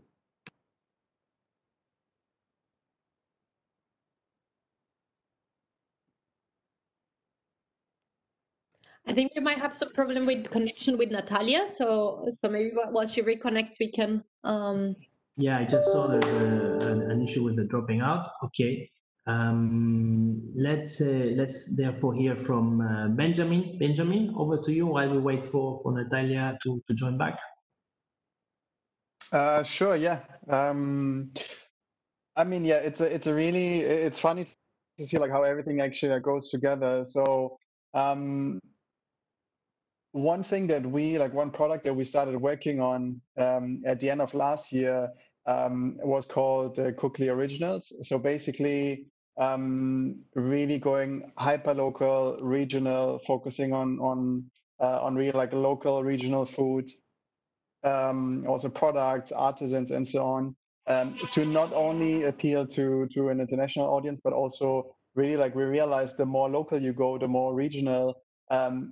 I think we might have some problem with connection with Natalia, so maybe while she reconnects, we can. Yeah, I just saw there's an issue with the dropping out. Okay, let's therefore hear from Benjamin. Benjamin, over to you while we wait for Natalia to join back. Sure. Yeah. I mean, yeah, it's funny to see like how everything actually goes together. So one thing that one product that we started working on at the end of last year was called Cookly Originals. So basically, really going hyper local, regional, focusing on really like local, regional food, also products, artisans, and so on, to not only appeal to an international audience, but also really like we realize the more local you go, the more regional,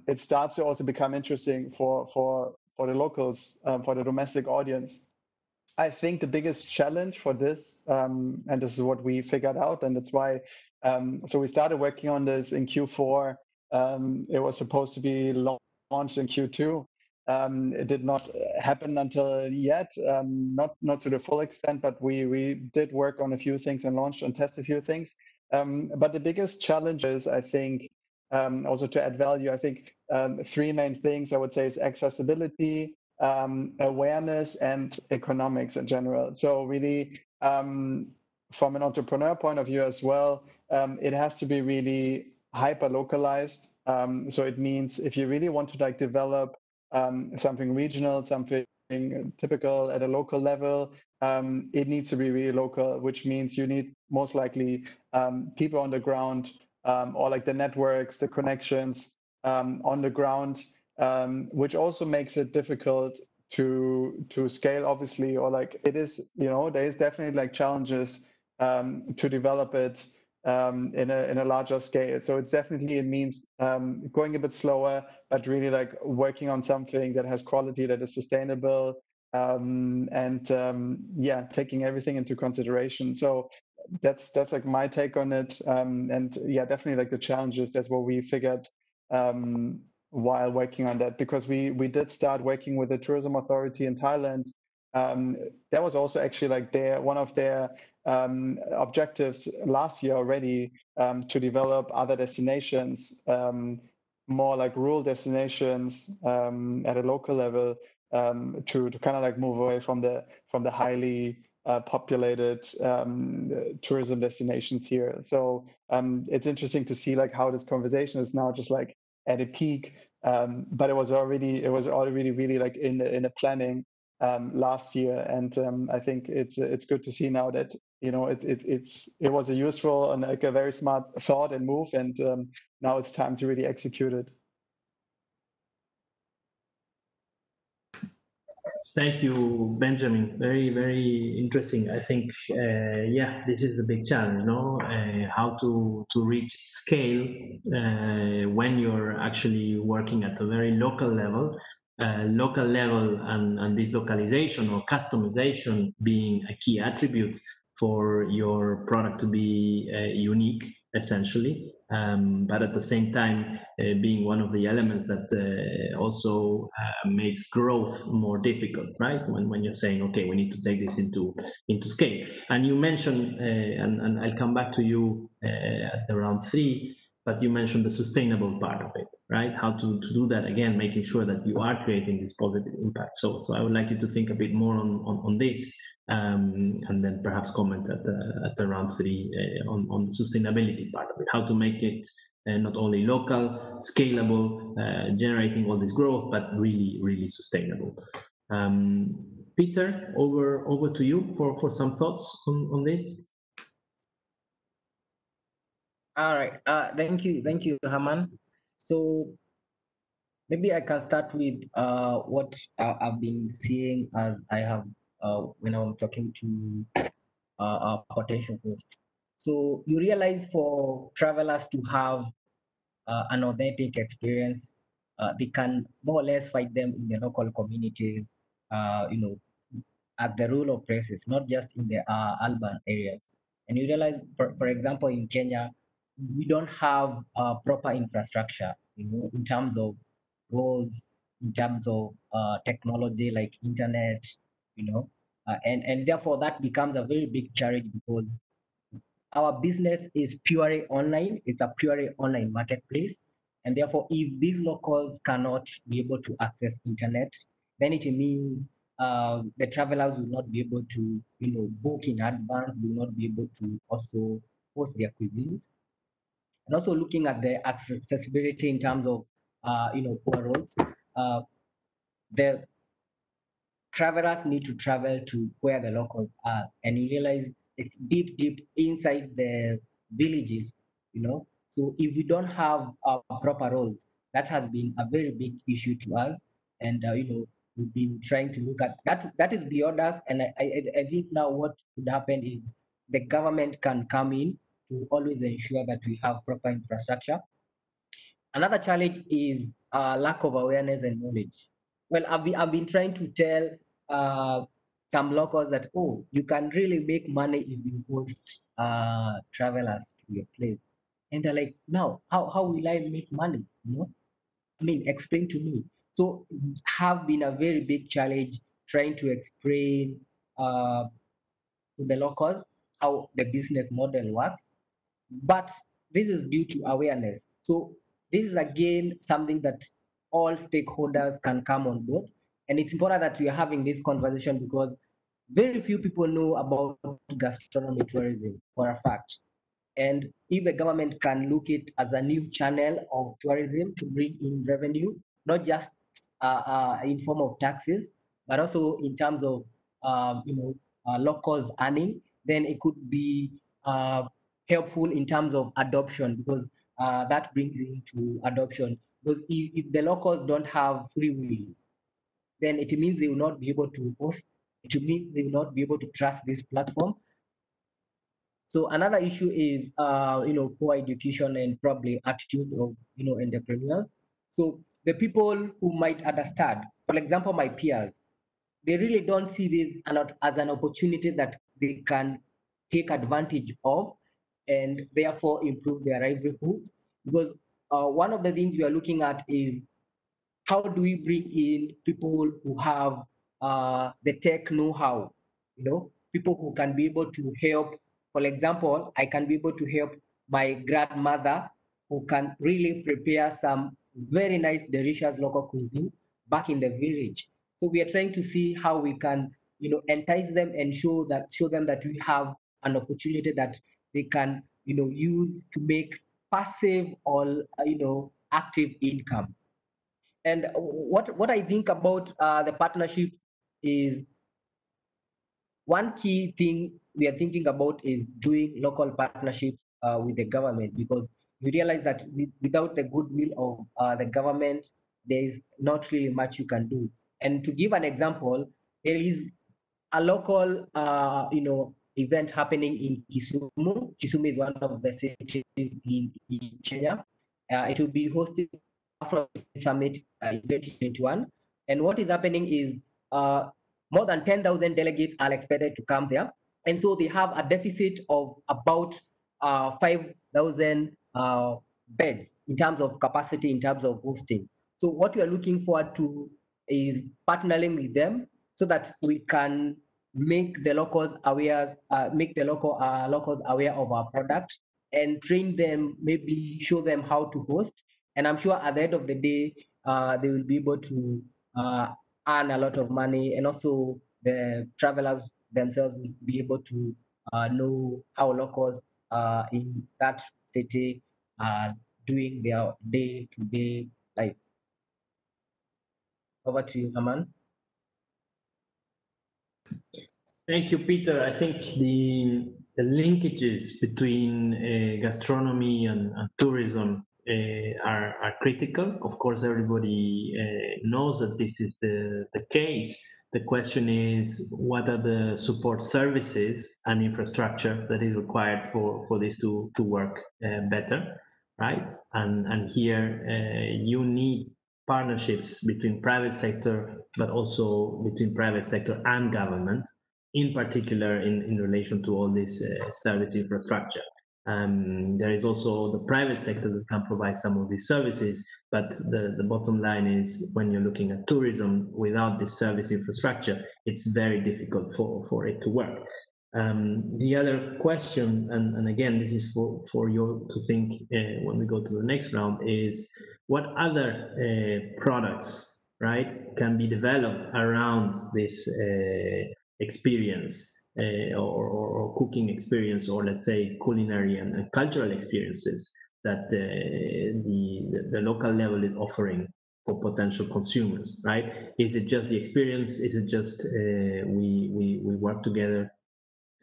it starts to also become interesting for the locals, for the domestic audience. I think the biggest challenge for this, and this is what we figured out, and that's why, so we started working on this in Q4. It was supposed to be launched in Q2. It did not happen until yet, not to the full extent, but we did work on a few things and launched and tested a few things. But the biggest challenge is, I think, also to add value, I think three main things I would say is accessibility, awareness, and economics in general. So really, from an entrepreneur point of view as well, it has to be really hyper localized. So it means if you really want to like develop something regional, something typical at a local level, it needs to be really local, which means you need most likely people on the ground, or like the networks, the connections on the ground, which also makes it difficult to scale, obviously, or like it is, there is definitely like challenges to develop it in a larger scale. So it's definitely, it means going a bit slower, but really like working on something that has quality, that is sustainable, and yeah, taking everything into consideration. So that's like my take on it. And yeah, definitely like the challenges. That's what we figured while working on that, because we did start working with the tourism authority in Thailand. That was also actually like one of their objectives last year already, to develop other destinations, more like rural destinations at a local level, to kind of like move away from the highly populated tourism destinations here. So it's interesting to see like how this conversation is now just like at a peak, but it was already really like in the planning last year, and I think it's good to see now that it was a useful and like a very smart thought and move, and now it's time to really execute it. Thank you, Benjamin. Very, very interesting. I think, yeah, this is the big challenge, no? How to reach scale when you're actually working at a very local level. And this localization or customization being a key attribute for your product to be unique, essentially, but at the same time being one of the elements that also makes growth more difficult, right? When you're saying, okay, we need to take this into scale. And you mentioned, and I'll come back to you at the round 3, but you mentioned the sustainable part of it, right? How to do that again, making sure that you are creating this positive impact. So I would like you to think a bit more on this, and then perhaps comment at the round 3 on the sustainability part of it, how to make it not only local, scalable, generating all this growth, but really, really sustainable. Peter, over to you for some thoughts on this. All right. Thank you, Herman. So maybe I can start with what I've been seeing as I have when I'm talking to our potential hosts. So you realize for travelers to have an authentic experience, they can more or less find them in the local communities, at the rural places, not just in the urban areas. And you realize, for example, in Kenya, we don't have proper infrastructure, in terms of roads, in terms of technology like internet, and therefore that becomes a very big challenge because our business is purely online. It's a purely online marketplace. And therefore, if these locals cannot be able to access internet, then it means the travelers will not be able to, book in advance, will not be able to also host their cuisines. And also looking at the accessibility in terms of, poor roads, the travelers need to travel to where the locals are, and you realize it's deep inside the villages, So if we don't have proper roads, that has been a very big issue to us, and we've been trying to look at that. That is beyond us, and I think now what could happen is the government can come in to always ensure that we have proper infrastructure. Another challenge is lack of awareness and knowledge. Well, I've been trying to tell some locals that, oh, you can really make money if you host travelers to your place. And they're like, no, how will I make money? I mean, explain to me. So it have been a very big challenge trying to explain to the locals how the business model works. But this is due to awareness. So this is again something that all stakeholders can come on board. And it's important that we are having this conversation because very few people know about gastronomy tourism for a fact. And if the government can look it as a new channel of tourism to bring in revenue, not just in form of taxes, but also in terms of locals earning, then it could be helpful in terms of adoption because that brings into adoption. Because if the locals don't have free will, then it means they will not be able to host. It means they will not be able to trust this platform. So another issue is, poor education and probably attitude of, entrepreneurs. So the people who might understand, for example, my peers, they really don't see this as an opportunity that they can take advantage of and therefore improve their livelihoods. Because one of the things we are looking at is how do we bring in people who have the tech know-how, people who can be able to help. For example, I can be able to help my grandmother who can really prepare some very nice, delicious local cuisine back in the village. So we are trying to see how we can, entice them and show them that we have an opportunity that they can, use to make passive or, active income. And what I think about the partnership is, one key thing we are thinking about is doing local partnerships with the government, because we realize that without the goodwill of the government, there is not really much you can do. And to give an example, there is a local, event happening in Kisumu. Kisumu is one of the cities in Kenya. It will be hosting Afro Summit in 2021. And what is happening is more than 10,000 delegates are expected to come there. And so they have a deficit of about 5,000 beds in terms of capacity, in terms of hosting. So what we are looking forward to is partnering with them so that we can make the locals aware, locals aware of our product and train them, maybe show them how to host. And I'm sure at the end of the day, they will be able to earn a lot of money, and also the travelers themselves will be able to know how locals in that city are doing their day-to-day life. Over to you, Aman. Thank you, Peter. I think the linkages between gastronomy and tourism are critical. Of course, everybody knows that this is the case. The question is, what are the support services and infrastructure that is required for this to work better, right? And here you need partnerships between private sector, but also between private sector and government, in particular in relation to all this service infrastructure. There is also the private sector that can provide some of these services, but the bottom line is, when you're looking at tourism, without this service infrastructure, it's very difficult for it to work. The other question, and again, this is for you to think when we go to the next round, is what other products, right, can be developed around this experience or cooking experience, or let's say culinary and cultural experiences that the local level is offering for potential consumers, right? Is it just the experience? Is it just we work together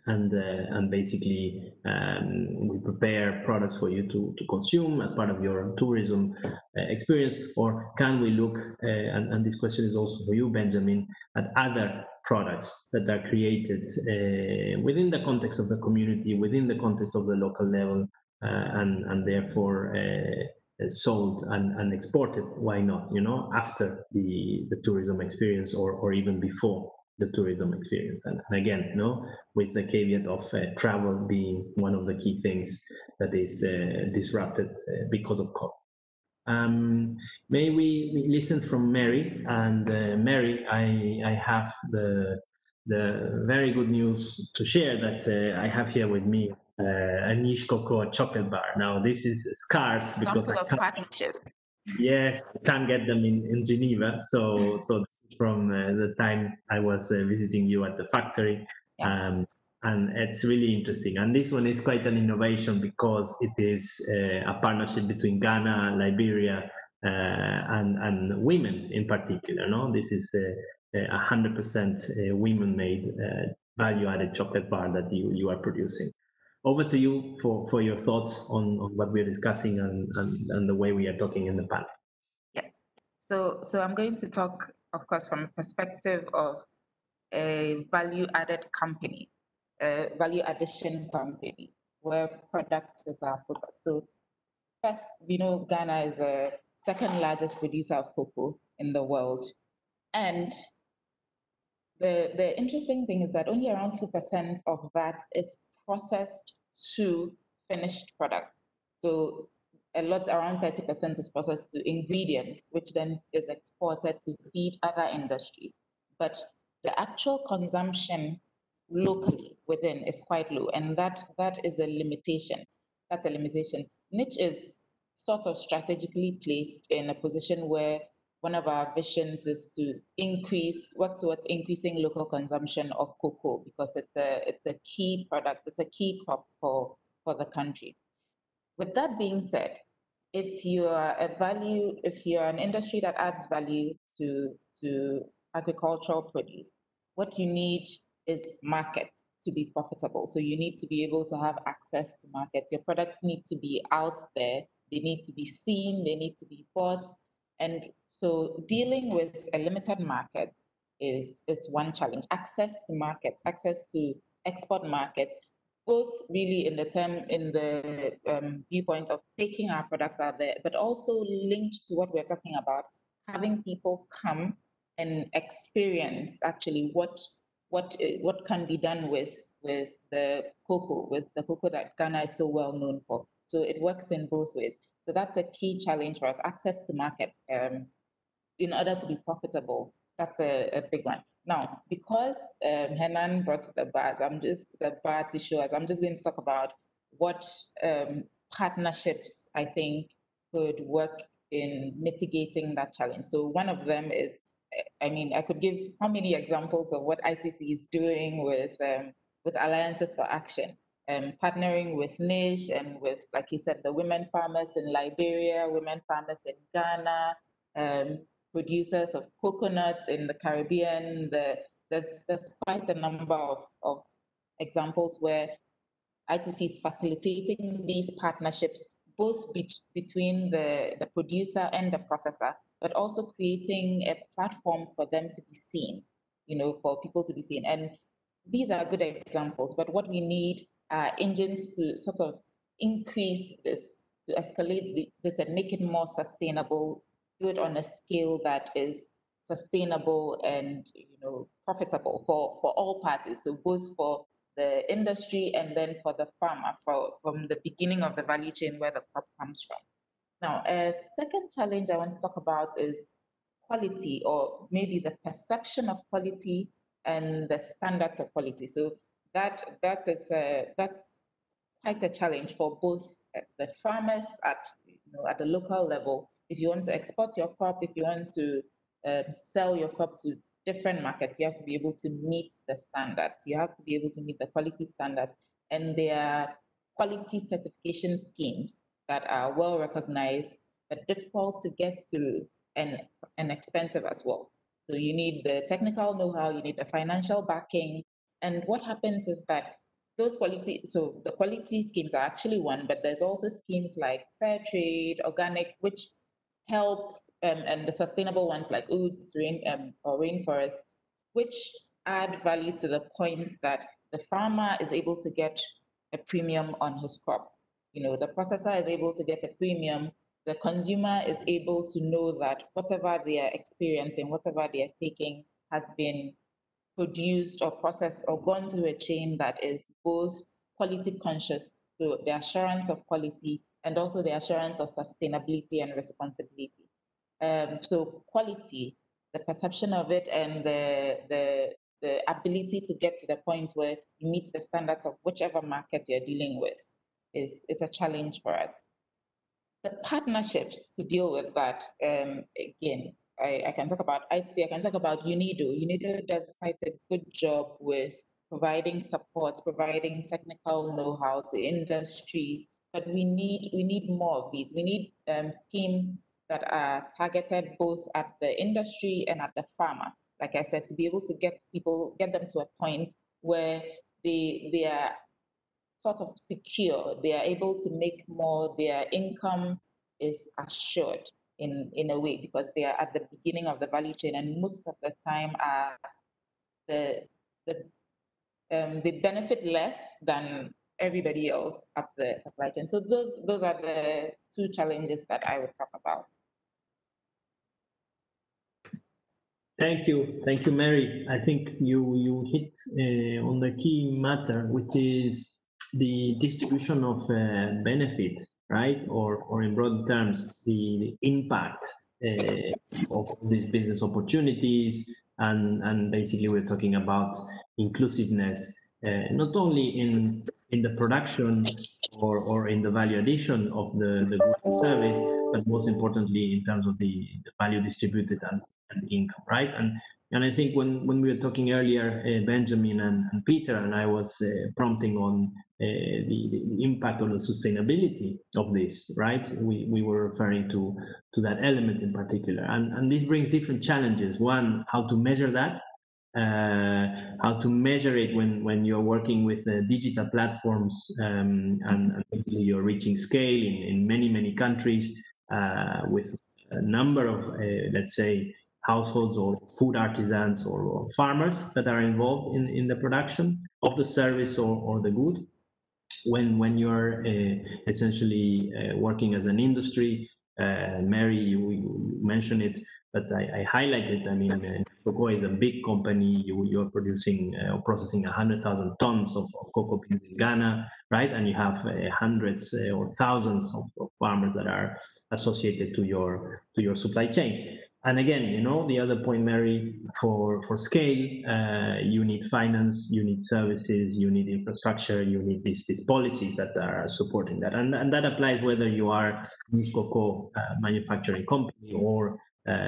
and basically we prepare products for you to consume as part of your tourism experience? Or can we look, and this question is also for you, Benjamin, at other products that are created within the context of the community, within the context of the local level, and therefore sold and exported? Why not, after the tourism experience, or even before the tourism experience? And again, with the caveat of travel being one of the key things that is disrupted because of COVID. May we listen from Mary? And Mary, I have the very good news to share that I have here with me a niche cocoa chocolate bar. Now, this is scarce because yes, can't get them in Geneva. So this is from the time I was visiting you at the factory. Yeah. And it's really interesting. And this one is quite an innovation because it is a partnership between Ghana, Liberia, and women in particular. This is 100% women-made value-added chocolate bar that you are producing. Over to you for your thoughts on what we're discussing and the way we are talking in the panel. Yes. So I'm going to talk, of course, from a perspective of a value-added company, a value addition company, where products is our focus. So first, we know Ghana is the second largest producer of cocoa in the world. And the interesting thing is that only around 2% of that is processed to finished products. So a lot, around 30% is processed to ingredients, which then is exported to feed other industries. But the actual consumption locally within is quite low, and that is a limitation. That's a limitation. Niche is sort of strategically placed in a position where one of our visions is to work towards increasing local consumption of cocoa, because it's a key product, it's a key crop for the country. With that being said, if you're an industry that adds value to agricultural produce, what you need is markets to be profitable. So you need to be able to have access to markets. Your products need to be out there, they need to be seen, they need to be bought. And so dealing with a limited market is one challenge. Access to markets, access to export markets, both really in the viewpoint of taking our products out there, but also linked to what we're talking about, having people come and experience actually what can be done with the cocoa that Ghana is so well known for. So it works in both ways. So that's a key challenge for us: access to markets in order to be profitable. That's a big one. Now, because Henan brought the bar to show us, I'm just going to talk about what partnerships I think could work in mitigating that challenge. So one of them is, I mean, I could give how many examples of what ITC is doing with Alliances for Action, partnering with Niche and with, like you said, the women farmers in Liberia, women farmers in Ghana, producers of coconuts in the Caribbean. There's quite a number of examples where ITC is facilitating these partnerships, both between the producer and the processor, but also creating a platform for them to be seen, for people to be seen. And these are good examples, but what we need are engines to sort of increase this, to escalate this and make it more sustainable, do it on a scale that is sustainable and profitable for all parties. So both for the industry and then for the farmer, from the beginning of the value chain where the crop comes from. Now, a second challenge I want to talk about is quality, or maybe the perception of quality and the standards of quality. So that's quite a challenge for both the farmers at the local level. If you want to export your crop, if you want to sell your crop to different markets, you have to be able to meet the standards. You have to be able to meet the quality standards, and there are quality certification schemes that are well recognized but difficult to get through and expensive as well. So you need the technical know-how, you need the financial backing, and what happens is that the quality schemes are actually one, but there's also schemes like fair trade, organic, which help, and the sustainable ones like woods, or rainforest, which add value to the point that the farmer is able to get a premium on his crop. The processor is able to get a premium. The consumer is able to know that whatever they are experiencing, whatever they are taking, has been produced or processed or gone through a chain that is both quality conscious, so the assurance of quality, and also the assurance of sustainability and responsibility. So quality, the perception of it, and the ability to get to the point where you meet the standards of whichever market you're dealing with is a challenge for us. The partnerships to deal with that, again, I can talk about ITC, I can talk about UNIDO. UNIDO does quite a good job with providing support, providing technical know-how to industries, but we need more of these. We need schemes that are targeted both at the industry and at the farmer. Like I said, to be able to get them to a point where they are sort of secure, they are able to make more, their income is assured. in a way, because they are at the beginning of the value chain, and most of the time are they benefit less than everybody else up the supply chain. So those are the two challenges that I would talk about. Thank you, Mary. I think you hit on the key matter, which is the distribution of benefits, right? Or in broad terms, the impact of these business opportunities, and basically we're talking about inclusiveness, not only in the production or in the value addition of the goods and service, but most importantly in terms of the value distributed and income, right? And I think when we were talking earlier, Benjamin and Peter and I was prompting on the impact on the sustainability of this, right? We were referring to that element in particular, and this brings different challenges. One, how to measure that, how to measure it when you're working with digital platforms, and you're reaching scale in many countries with a number of, let's say, households or food artisans or farmers that are involved in the production of the service or the good. When you're essentially working as an industry, Mary, you mentioned it, but I highlight it. I mean, cocoa is a big company. You're producing or processing 100,000 tons of cocoa beans in Ghana, right? And you have hundreds or thousands of farmers that are associated to your supply chain. And again, you know, the other point, Mary, for scale, you need finance, you need services, you need infrastructure, you need these policies that are supporting that. And that applies whether you are a niche cocoa manufacturing company or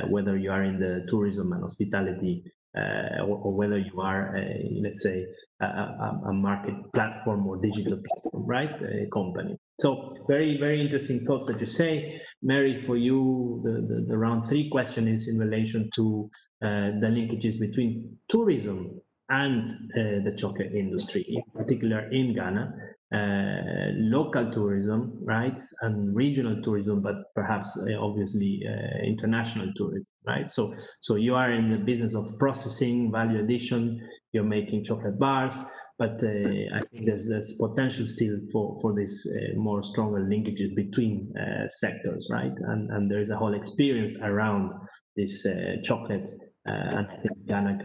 whether you are in the tourism and hospitality, or whether you are, let's say, a market platform or digital platform, right? A company. So very, very interesting thoughts that you say. Mary, for you, the round 3 question is in relation to the linkages between tourism and the chocolate industry, in particular in Ghana, local tourism, right, and regional tourism, but perhaps obviously international tourism, right? So you are in the business of processing, value addition, you're making chocolate bars, but I think there's potential still for this more stronger linkages between sectors, right? And there's a whole experience around this chocolate, and I think Ghana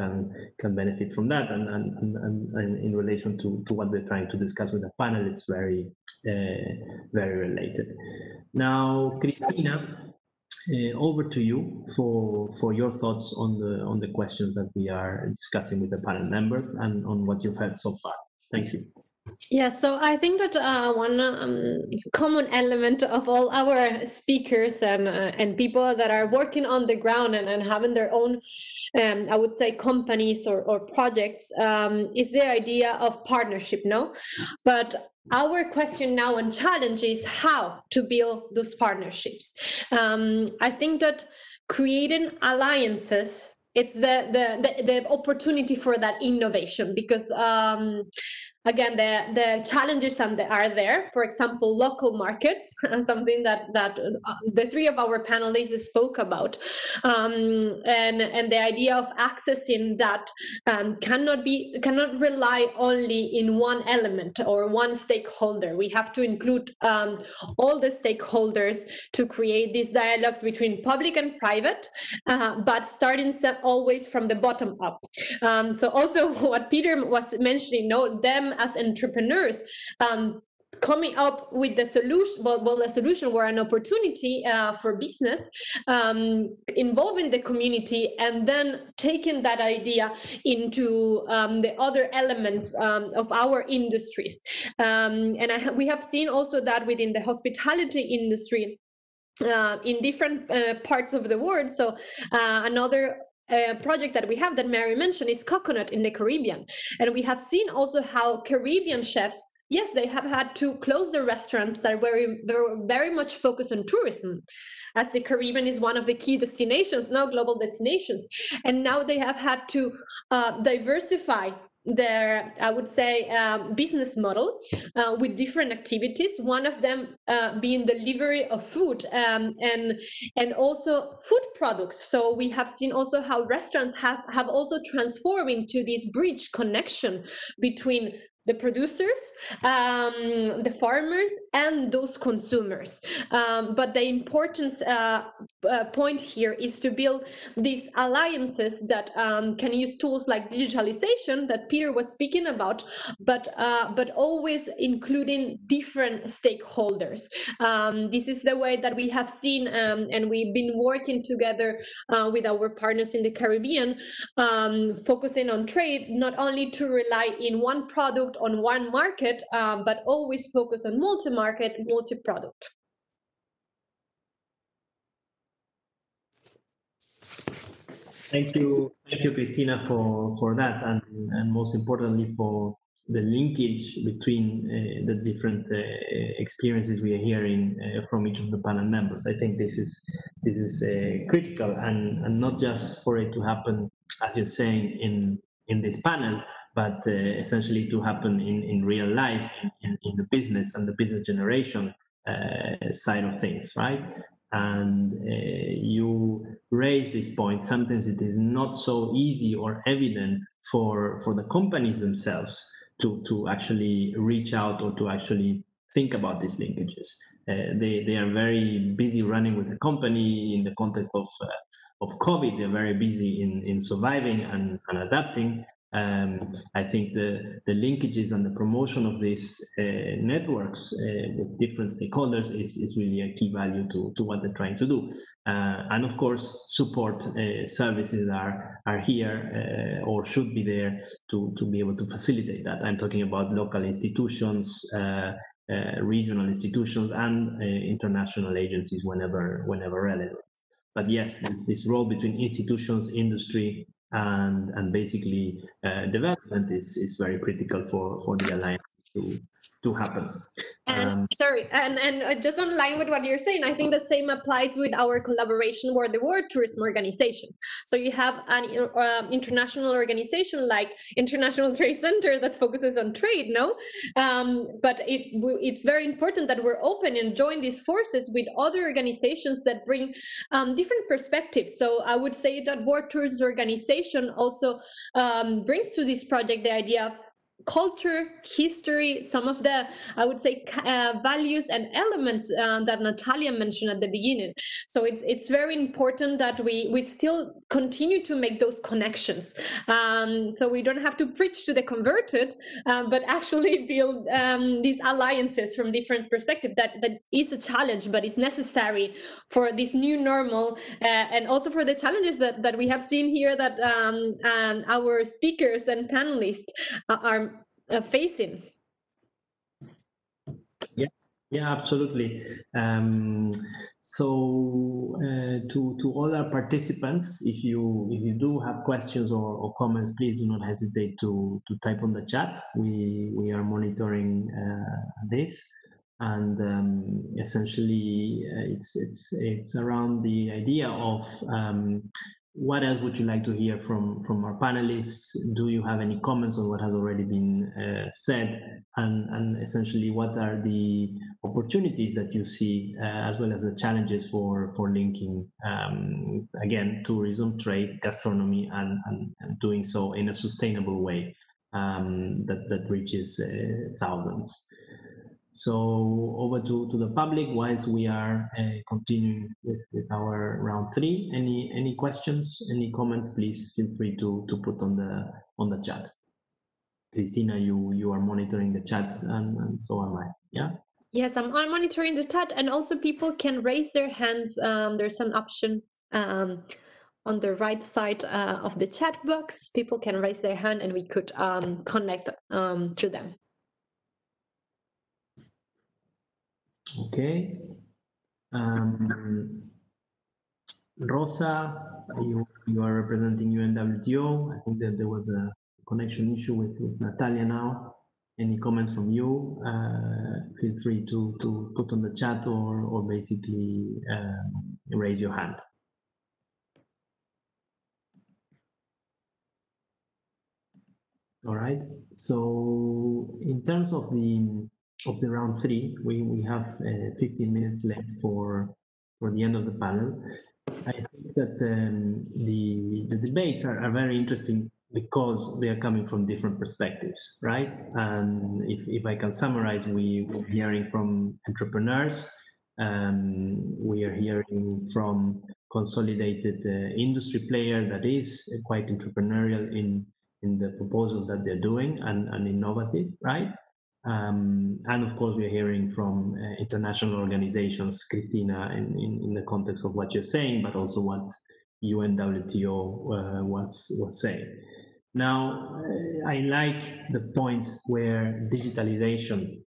can benefit from that. And in relation to what we're trying to discuss with the panel, it's very related. Now, Cristina, over to you for your thoughts on the questions that we are discussing with the panel members and on what you've heard so far. Thank you. Yeah, so I think that one common element of all our speakers and people that are working on the ground and having their own, I would say, companies or projects, is the idea of partnership, no? But our question now and challenge is how to build those partnerships. I think that creating alliances, it's the opportunity for that innovation, because again, the challenges are there. For example, local markets, something that the 3 of our panelists spoke about, and the idea of accessing that cannot rely only in one element or one stakeholder. We have to include all the stakeholders to create these dialogues between public and private, but starting always from the bottom up. So also what Peter was mentioning, them as entrepreneurs, coming up with the solution, the solution or an opportunity for business, involving the community, and then taking that idea into the other elements of our industries. And we have seen also that within the hospitality industry, in different parts of the world. So another project that we have that Mary mentioned is coconut in the Caribbean. And we have seen also how Caribbean chefs, yes, they have had to close the restaurants that were very much focused on tourism, as the Caribbean is one of the key destinations, now global destinations. And now they have had to diversify their, I would say, business model with different activities. One of them being delivery of food and also food products. So we have seen also how restaurants have also transformed into this bridge connection between the producers, the farmers, and those consumers. But the importance point here is to build these alliances that can use tools like digitalization that Peter was speaking about, but always including different stakeholders. This is the way that we have seen, and we've been working together with our partners in the Caribbean, focusing on trade, not only to rely in one product on one market, but always focus on multi-market, multi-product. Thank you, Cristina, for that, and most importantly for the linkage between the different experiences we are hearing from each of the panel members. I think this is critical, and not just for it to happen, as you're saying, in this panel, but essentially to happen in real life, in the business and the business generation side of things, right? And you raise this point. Sometimes it is not so easy or evident for the companies themselves to actually reach out or to actually think about these linkages. They are very busy running with the company in the context of COVID. They're very busy in surviving and adapting. I think the linkages and the promotion of these networks with different stakeholders is really a key value to what they're trying to do. And of course, support services are here or should be there to be able to facilitate that. I'm talking about local institutions, regional institutions, and international agencies whenever relevant. But yes, this role between institutions, industry, and basically development is very critical for the alliance to happen. And sorry, and just on line with what you're saying, I think the same applies with our collaboration with the World Tourism Organization. So you have an international organization like International Trade Center that focuses on trade, no? But it's very important that we're open and join these forces with other organizations that bring different perspectives. So I would say that World Tourism Organization also brings to this project the idea of culture, history, some of the, I would say, values and elements that Natalia mentioned at the beginning. So it's very important that we still continue to make those connections. So we don't have to preach to the converted, but actually build these alliances from different perspectives. That is a challenge, but it's necessary for this new normal, and also for the challenges that we have seen here that our speakers and panelists are facing. Yes, yeah, absolutely. So to all our participants, if you do have questions or comments, please do not hesitate to type on the chat. We are monitoring this, and essentially it's around the idea of what else would you like to hear from our panelists? Do you have any comments on what has already been said? And essentially, what are the opportunities that you see, as well as the challenges for linking, again, tourism, trade, gastronomy, and doing so in a sustainable way that reaches thousands. So over to the public, whilst we are continuing with our round 3. Any questions, any comments, please feel free to put on the chat. Cristina, you are monitoring the chat, and so am I, yeah? Yes, I'm monitoring the chat, and also people can raise their hands. There's an option on the right side of the chat box. People can raise their hand and we could connect to them. Okay. Rosa, you are representing UNWTO. I think that there was a connection issue with Natalia now. Any comments from you? Feel free to put on the chat or basically raise your hand. All right. So in terms of the round three, we have 15 minutes left for the end of the panel. I think that the debates are very interesting because they are coming from different perspectives, right? And if I can summarize, we're hearing from entrepreneurs, we are hearing from consolidated industry player that is quite entrepreneurial in the proposal that they're doing and innovative, right? And of course, we're hearing from international organizations, Christina, in the context of what you're saying, but also what UNWTO was saying. Now, I like the point where digitalization,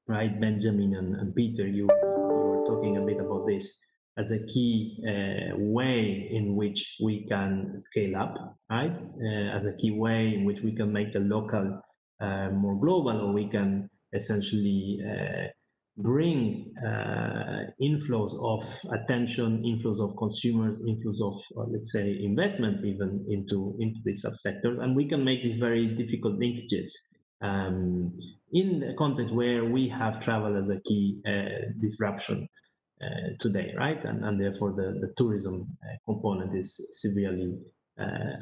right, Benjamin and Peter, you were talking a bit about this as a key way in which we can scale up, right? As a key way in which we can make the local more global, or we can essentially bring inflows of attention, inflows of consumers, inflows of, let's say, investment even into this subsector, and we can make these very difficult linkages in a context where we have travel as a key disruption today, right? And therefore the tourism component is severely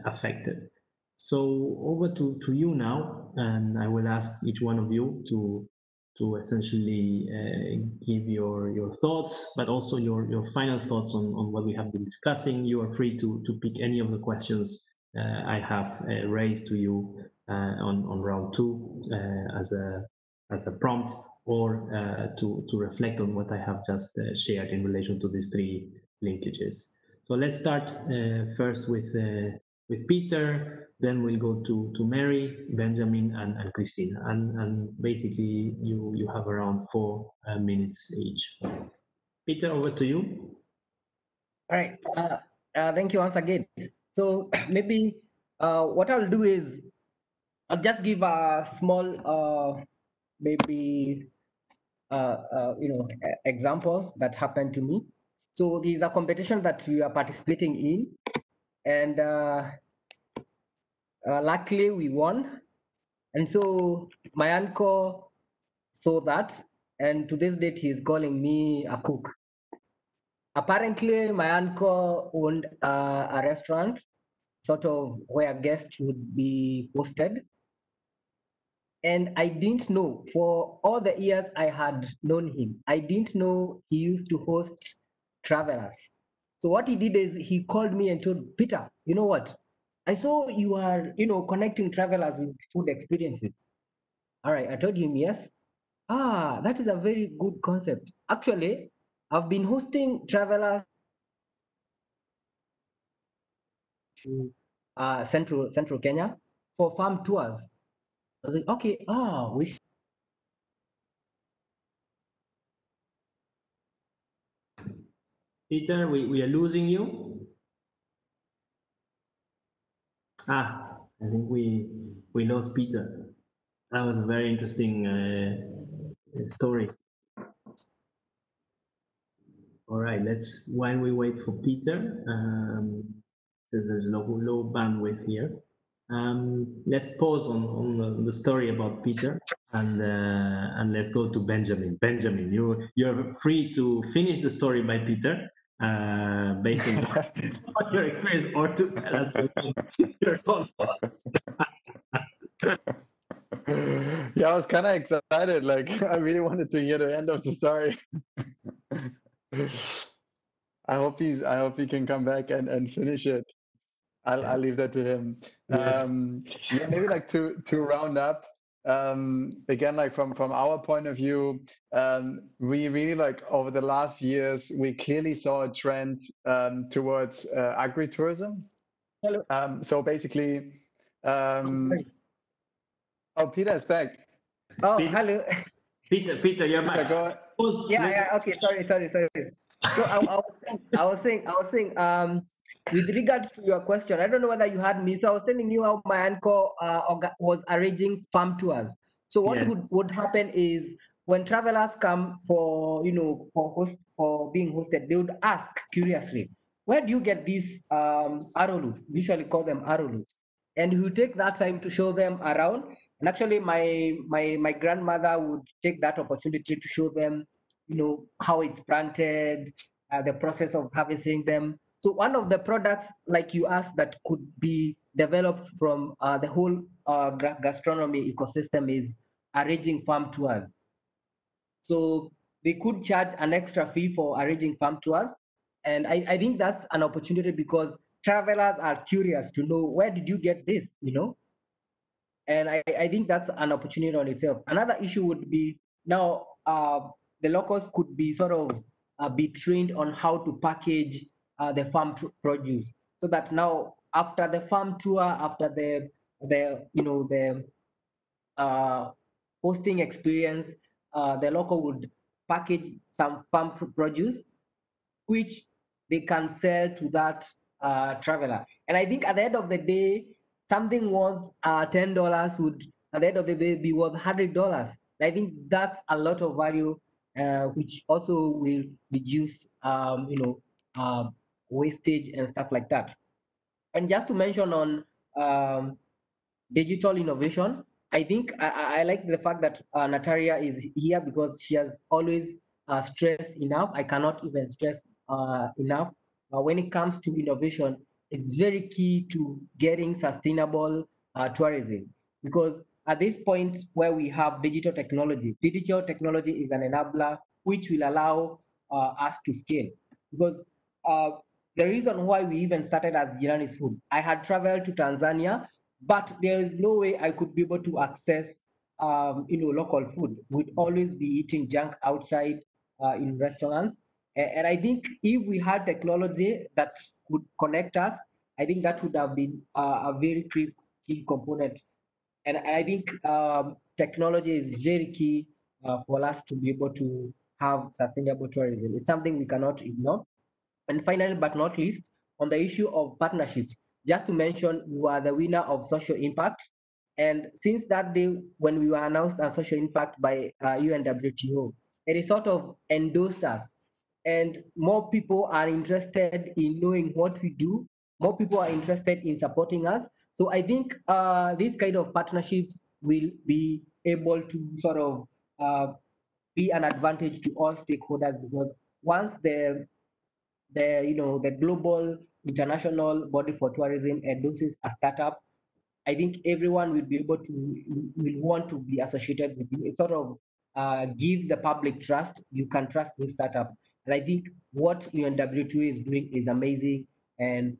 affected. So over to you now, and I will ask each one of you to essentially give your thoughts, but also your final thoughts on what we have been discussing. You are free to pick any of the questions I have raised to you on round two as a prompt, or to reflect on what I have just shared in relation to these three linkages. So let's start first with Peter, then we'll go to Mary, Benjamin, and Christina. And basically, you have around 4 minutes each. Peter, over to you. All right. Thank you once again. So maybe what I'll do is I'll just give a small, maybe, example that happened to me. So there's a competition that we are participating in, and luckily we won. And so my uncle saw that, and to this date he's calling me a cook. Apparently, my uncle owned a restaurant, sort of where guests would be hosted. And I didn't know, for all the years I had known him, I didn't know he used to host travelers. So what he did is he called me and told, Peter, you know what? I saw you are, connecting travelers with food experiences. All right, I told him, yes. Ah, that is a very good concept. Actually, I've been hosting travelers to central Kenya for farm tours. I was like, okay, we Peter, we are losing you. I think we lost Peter. That was a very interesting story. All right, while we wait for Peter, since there's low bandwidth here, let's pause on the story about Peter, and let's go to Benjamin. Benjamin, you're free to finish the story by Peter, based on your experience, or to tell us your own thoughts. Yeah, I was kind of excited. Like, I really wanted to hear the end of the story. I hope he can come back and finish it. I'll leave that to him. Yes. Yeah, maybe like to round up. Again, like from our point of view, we really, like, over the last years, we clearly saw a trend towards agri-tourism. Hello. So basically, Sorry. oh, Peter is back. Oh, Peter, hello. Peter, you're back. Go ahead. Yeah. Okay. Sorry. So I was saying, with regards to your question, I don't know whether you heard me. So I was telling you how my uncle was arranging farm tours. So what Yes. would happen is, when travelers come for being hosted, they would ask curiously, where do you get these arrowroot? We usually call them arrowroot. and he would take that time to show them around. And actually, my grandmother would take that opportunity to show them, how it's planted, the process of harvesting them. So one of the products, like you asked, that could be developed from the whole gastronomy ecosystem is arranging farm tours. So they could charge an extra fee for arranging farm tours. And I think that's an opportunity because travelers are curious to know, where did you get this, And I think that's an opportunity on itself. Another issue would be now the locals could be sort of be trained on how to package the farm produce, so that now after the farm tour, after the hosting experience, the local would package some farm produce, which they can sell to that traveler. And I think at the end of the day, something worth $10 would, at the end of the day, be worth $100. I think that's a lot of value, which also will reduce, wastage and stuff like that. And just to mention on digital innovation, I think I like the fact that Natalia is here because she has always stressed enough. I cannot even stress enough. When it comes to innovation, it's very key to getting sustainable tourism, because at this point where we have digital technology is an enabler which will allow us to scale. Because the reason why we even started as Jirani's Food, I had traveled to Tanzania, but there is no way I could be able to access local food. We'd always be eating junk outside in restaurants. And I think if we had technology that would connect us, I think that would have been a very key component. And I think technology is very key for us to be able to have sustainable tourism. It's something we cannot ignore. And finally, but not least, on the issue of partnerships, just to mention, we are the winner of social impact. And since that day when we were announced as social impact by UNWTO, it is sort of endorsed us. And more people are interested in knowing what we do. More people are interested in supporting us. So I think these kind of partnerships will be able to sort of be an advantage to all stakeholders, because once the global international body for tourism endorses a startup, I think everyone will be able to will want to be associated with you. It sort of gives the public trust. You can trust this startup, and I think what UNWTO is doing is amazing. And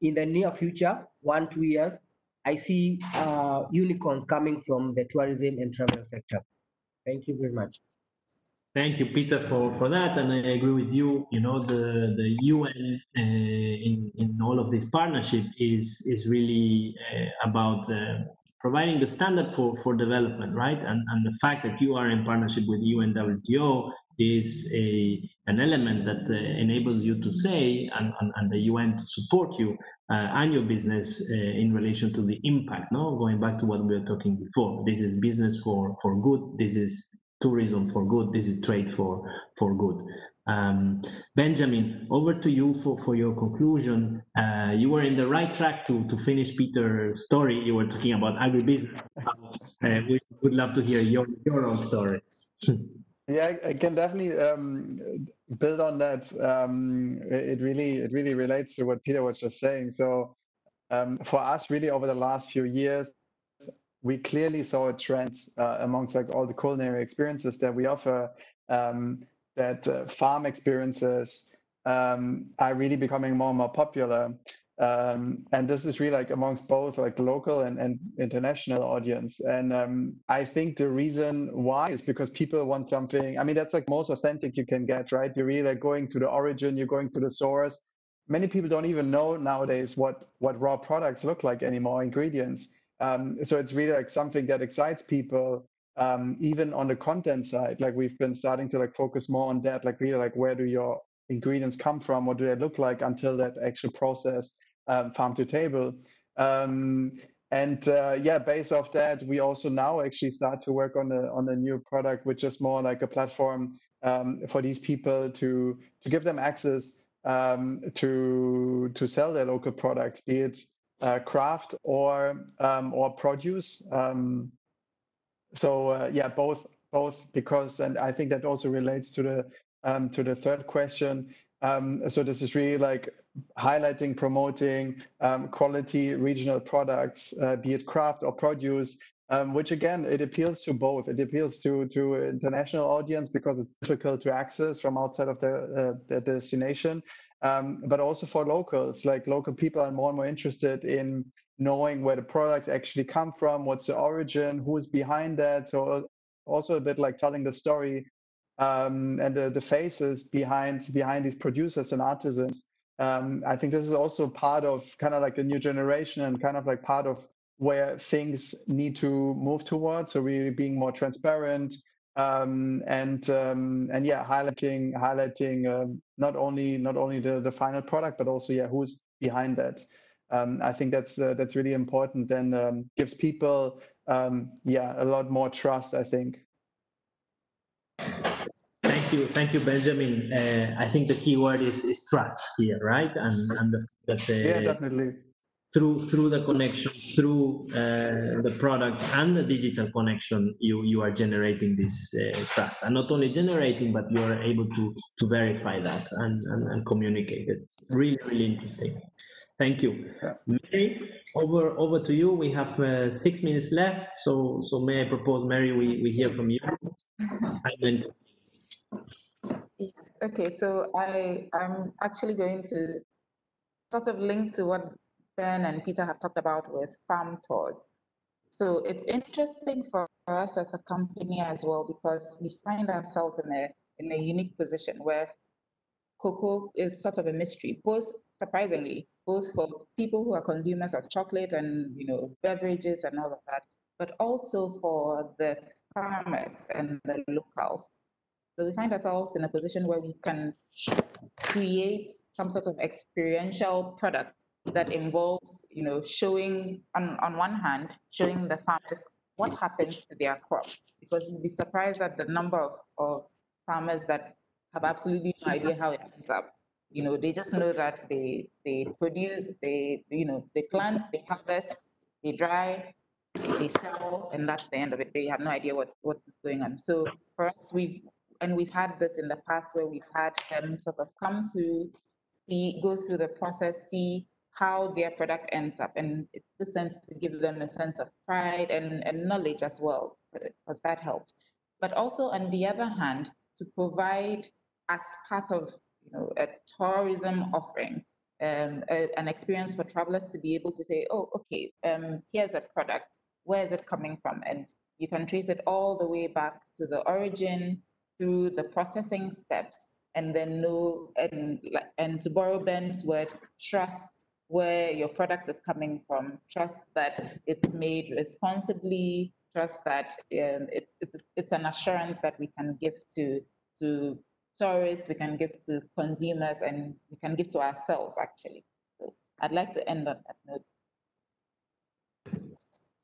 in the near future, 1-2 years, I see unicorns coming from the tourism and travel sector. Thank you very much. Thank you, Peter, for that, and I agree with you. The UN in all of this partnership is really about providing the standard for development, right? And the fact that you are in partnership with UNWTO is an element that enables you to say and the UN to support you and your business in relation to the impact. No, going back to what we were talking before. This is business for good. This is tourism for good. This is trade for good. Benjamin, over to you for your conclusion. You were in the right track to finish Peter's story. You were talking about agribusiness. We would love to hear your own story. Yeah, I can definitely build on that. It really relates to what Peter was just saying. So for us, really over the last few years, we clearly saw a trend amongst like all the culinary experiences that we offer, that farm experiences are really becoming more and more popular. And this is really like amongst both like local and international audience. And I think the reason why is because people want something, I mean, that's like most authentic you can get, right? You're really like going to the origin, you're going to the source. Many people don't even know nowadays what raw products look like anymore, ingredients. So it's really like something that excites people, even on the content side. Like we've been starting to like focus more on that, like really like where do your ingredients come from, what do they look like until that actual process, farm to table. Yeah, based off that, we also now actually start to work on a new product, which is more like a platform for these people to give them access to sell their local products, be it craft or produce. Yeah, both because, and I think that also relates to the third question. So this is really like highlighting, promoting quality regional products, be it craft or produce, which again, it appeals to both. It appeals to international audience because it's difficult to access from outside of the destination, but also for locals. Like local people are more and more interested in knowing where the products actually come from, what's the origin, who's behind that. So also a bit like telling the story and the faces behind these producers and artisans. I think this is also part of kind of like the new generation and kind of like part of where things need to move towards. So really being more transparent and yeah, highlighting not only the final product, but also who's behind that. I think that's really important and gives people a lot more trust, I think. Thank you, Benjamin. I think the key word is trust here, right? And that yeah, definitely. Through the connection, through the product and the digital connection, you are generating this trust, and not only generating, but you are able to verify that and communicate it. Really, really interesting. Thank you. Yeah. Mary, over to you. We have 6 minutes left, so may I propose, Mary, we hear from you. And then... Yes. Okay. So I'm actually going to sort of link to what Ben and Peter have talked about with farm tours. So it's interesting for us as a company as well, because we find ourselves in a unique position where cocoa is sort of a mystery, both surprisingly, both for people who are consumers of chocolate and beverages and all of that, but also for the farmers and the locals. So we find ourselves in a position where we can create some sort of experiential product that involves, showing on one hand, showing the farmers what happens to their crop, because you'll be surprised at the number of farmers that have absolutely no idea how it ends up. They just know that they produce, they plant, they harvest, they dry, they sell, and that's the end of it. They have no idea what's going on. So for us, we've had this in the past where we've had them sort of come to go through the process, see how their product ends up, and it's the sense to give them a sense of pride and knowledge as well, because that helps. But also, on the other hand, to provide as part of a tourism offering, an experience for travelers to be able to say, oh, okay, here's a product, where is it coming from? And you can trace it all the way back to the origin, through the processing steps, and then know, and to borrow Ben's word, trust where your product is coming from, trust that it's made responsibly, trust that it's an assurance that we can give to tourists, we can give to consumers, and we can give to ourselves, actually. So I'd like to end on that note.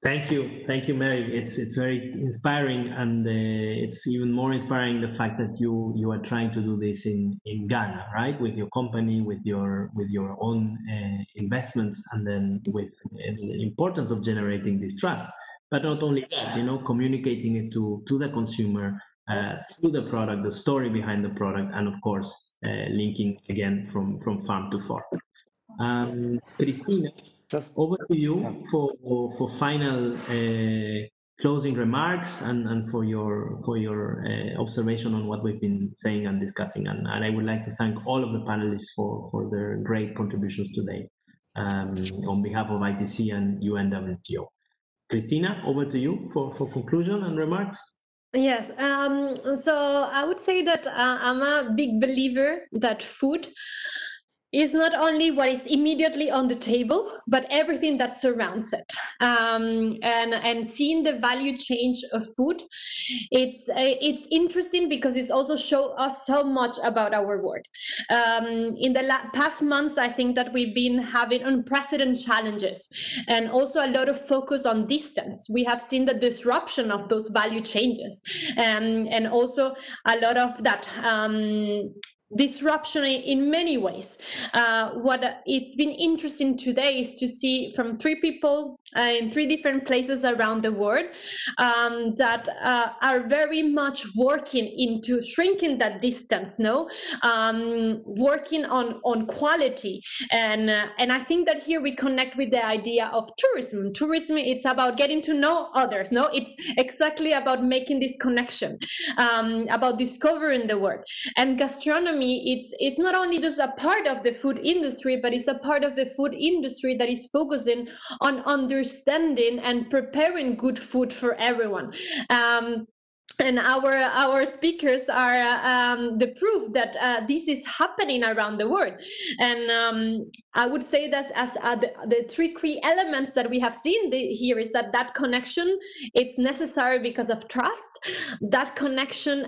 Thank you, Mary. It's very inspiring, and it's even more inspiring the fact that you are trying to do this in Ghana, right? With your company, with your own investments, and then with the importance of generating this trust. But not only that, communicating it to the consumer through the product, the story behind the product, and of course, linking again from farm to fork. Cristina, over to you for final closing remarks and for your observation on what we've been saying and discussing. And I would like to thank all of the panelists for their great contributions today on behalf of ITC and UNWTO. Cristina, over to you for conclusion and remarks. Yes, so I would say that I'm a big believer that food is not only what is immediately on the table, but everything that surrounds it. And seeing the value change of food, it's interesting because it's also show us so much about our world. In the past months, I think that we've been having unprecedented challenges and also a lot of focus on distance. We have seen the disruption of those value changes, and also a lot of that disruption in many ways. What it's been interesting today is to see from three people in three different places around the world that are very much working into shrinking that distance, working on quality. And I think that here we connect with the idea of tourism. Tourism, it's about getting to know others. It's exactly about making this connection, about discovering the world. And gastronomy, it's not only just a part of the food industry, but it's a part of the food industry that is focusing on understanding and preparing good food for everyone. And our speakers are the proof that this is happening around the world. And I would say that as the three key elements that we have seen here is that connection, it's necessary because of trust. That connection,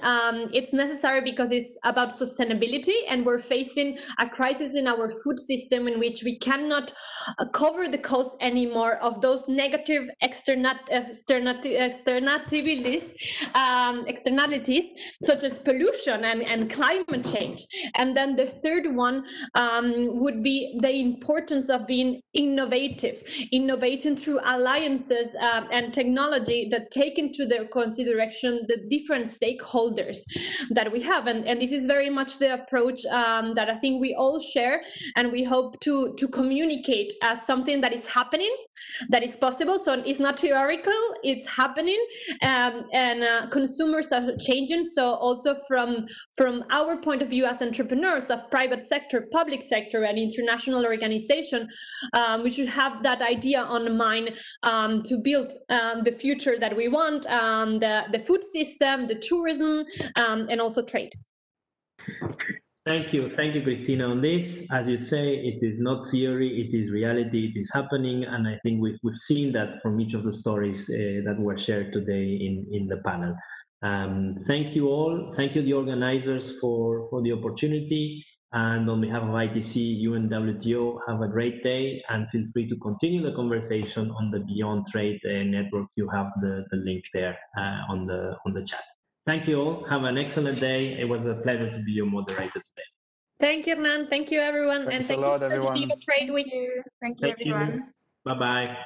it's necessary because it's about sustainability, and we're facing a crisis in our food system in which we cannot cover the cost anymore of those negative externalities such as pollution and climate change. And then the third one would be the importance of being innovating through alliances and technology that take into their consideration the different stakeholders that we have. And this is very much the approach that I think we all share, and we hope to communicate as something that is happening, that is possible. So it's not theoretical, it's happening, and consumers are changing. So also from our point of view as entrepreneurs of private sector, public sector, and international organization, we should have that idea on mind to build the future that we want, the food system, the tourism, and also trade. Thank you, Christina. On this, as you say, it is not theory, it is reality, it is happening, and I think we've seen that from each of the stories that were shared today in the panel. Thank you all. Thank you, the organizers, for the opportunity. And on behalf of ITC, UNWTO, have a great day, and feel free to continue the conversation on the Beyond Trade network. You have the link there on the chat. Thank you all. Have an excellent day. It was a pleasure to be your moderator today. Thank you, Hernan. Thank you, everyone. Thanks and thank a lot, you for everyone. the Trade Week. Thank you, everyone. Bye-bye.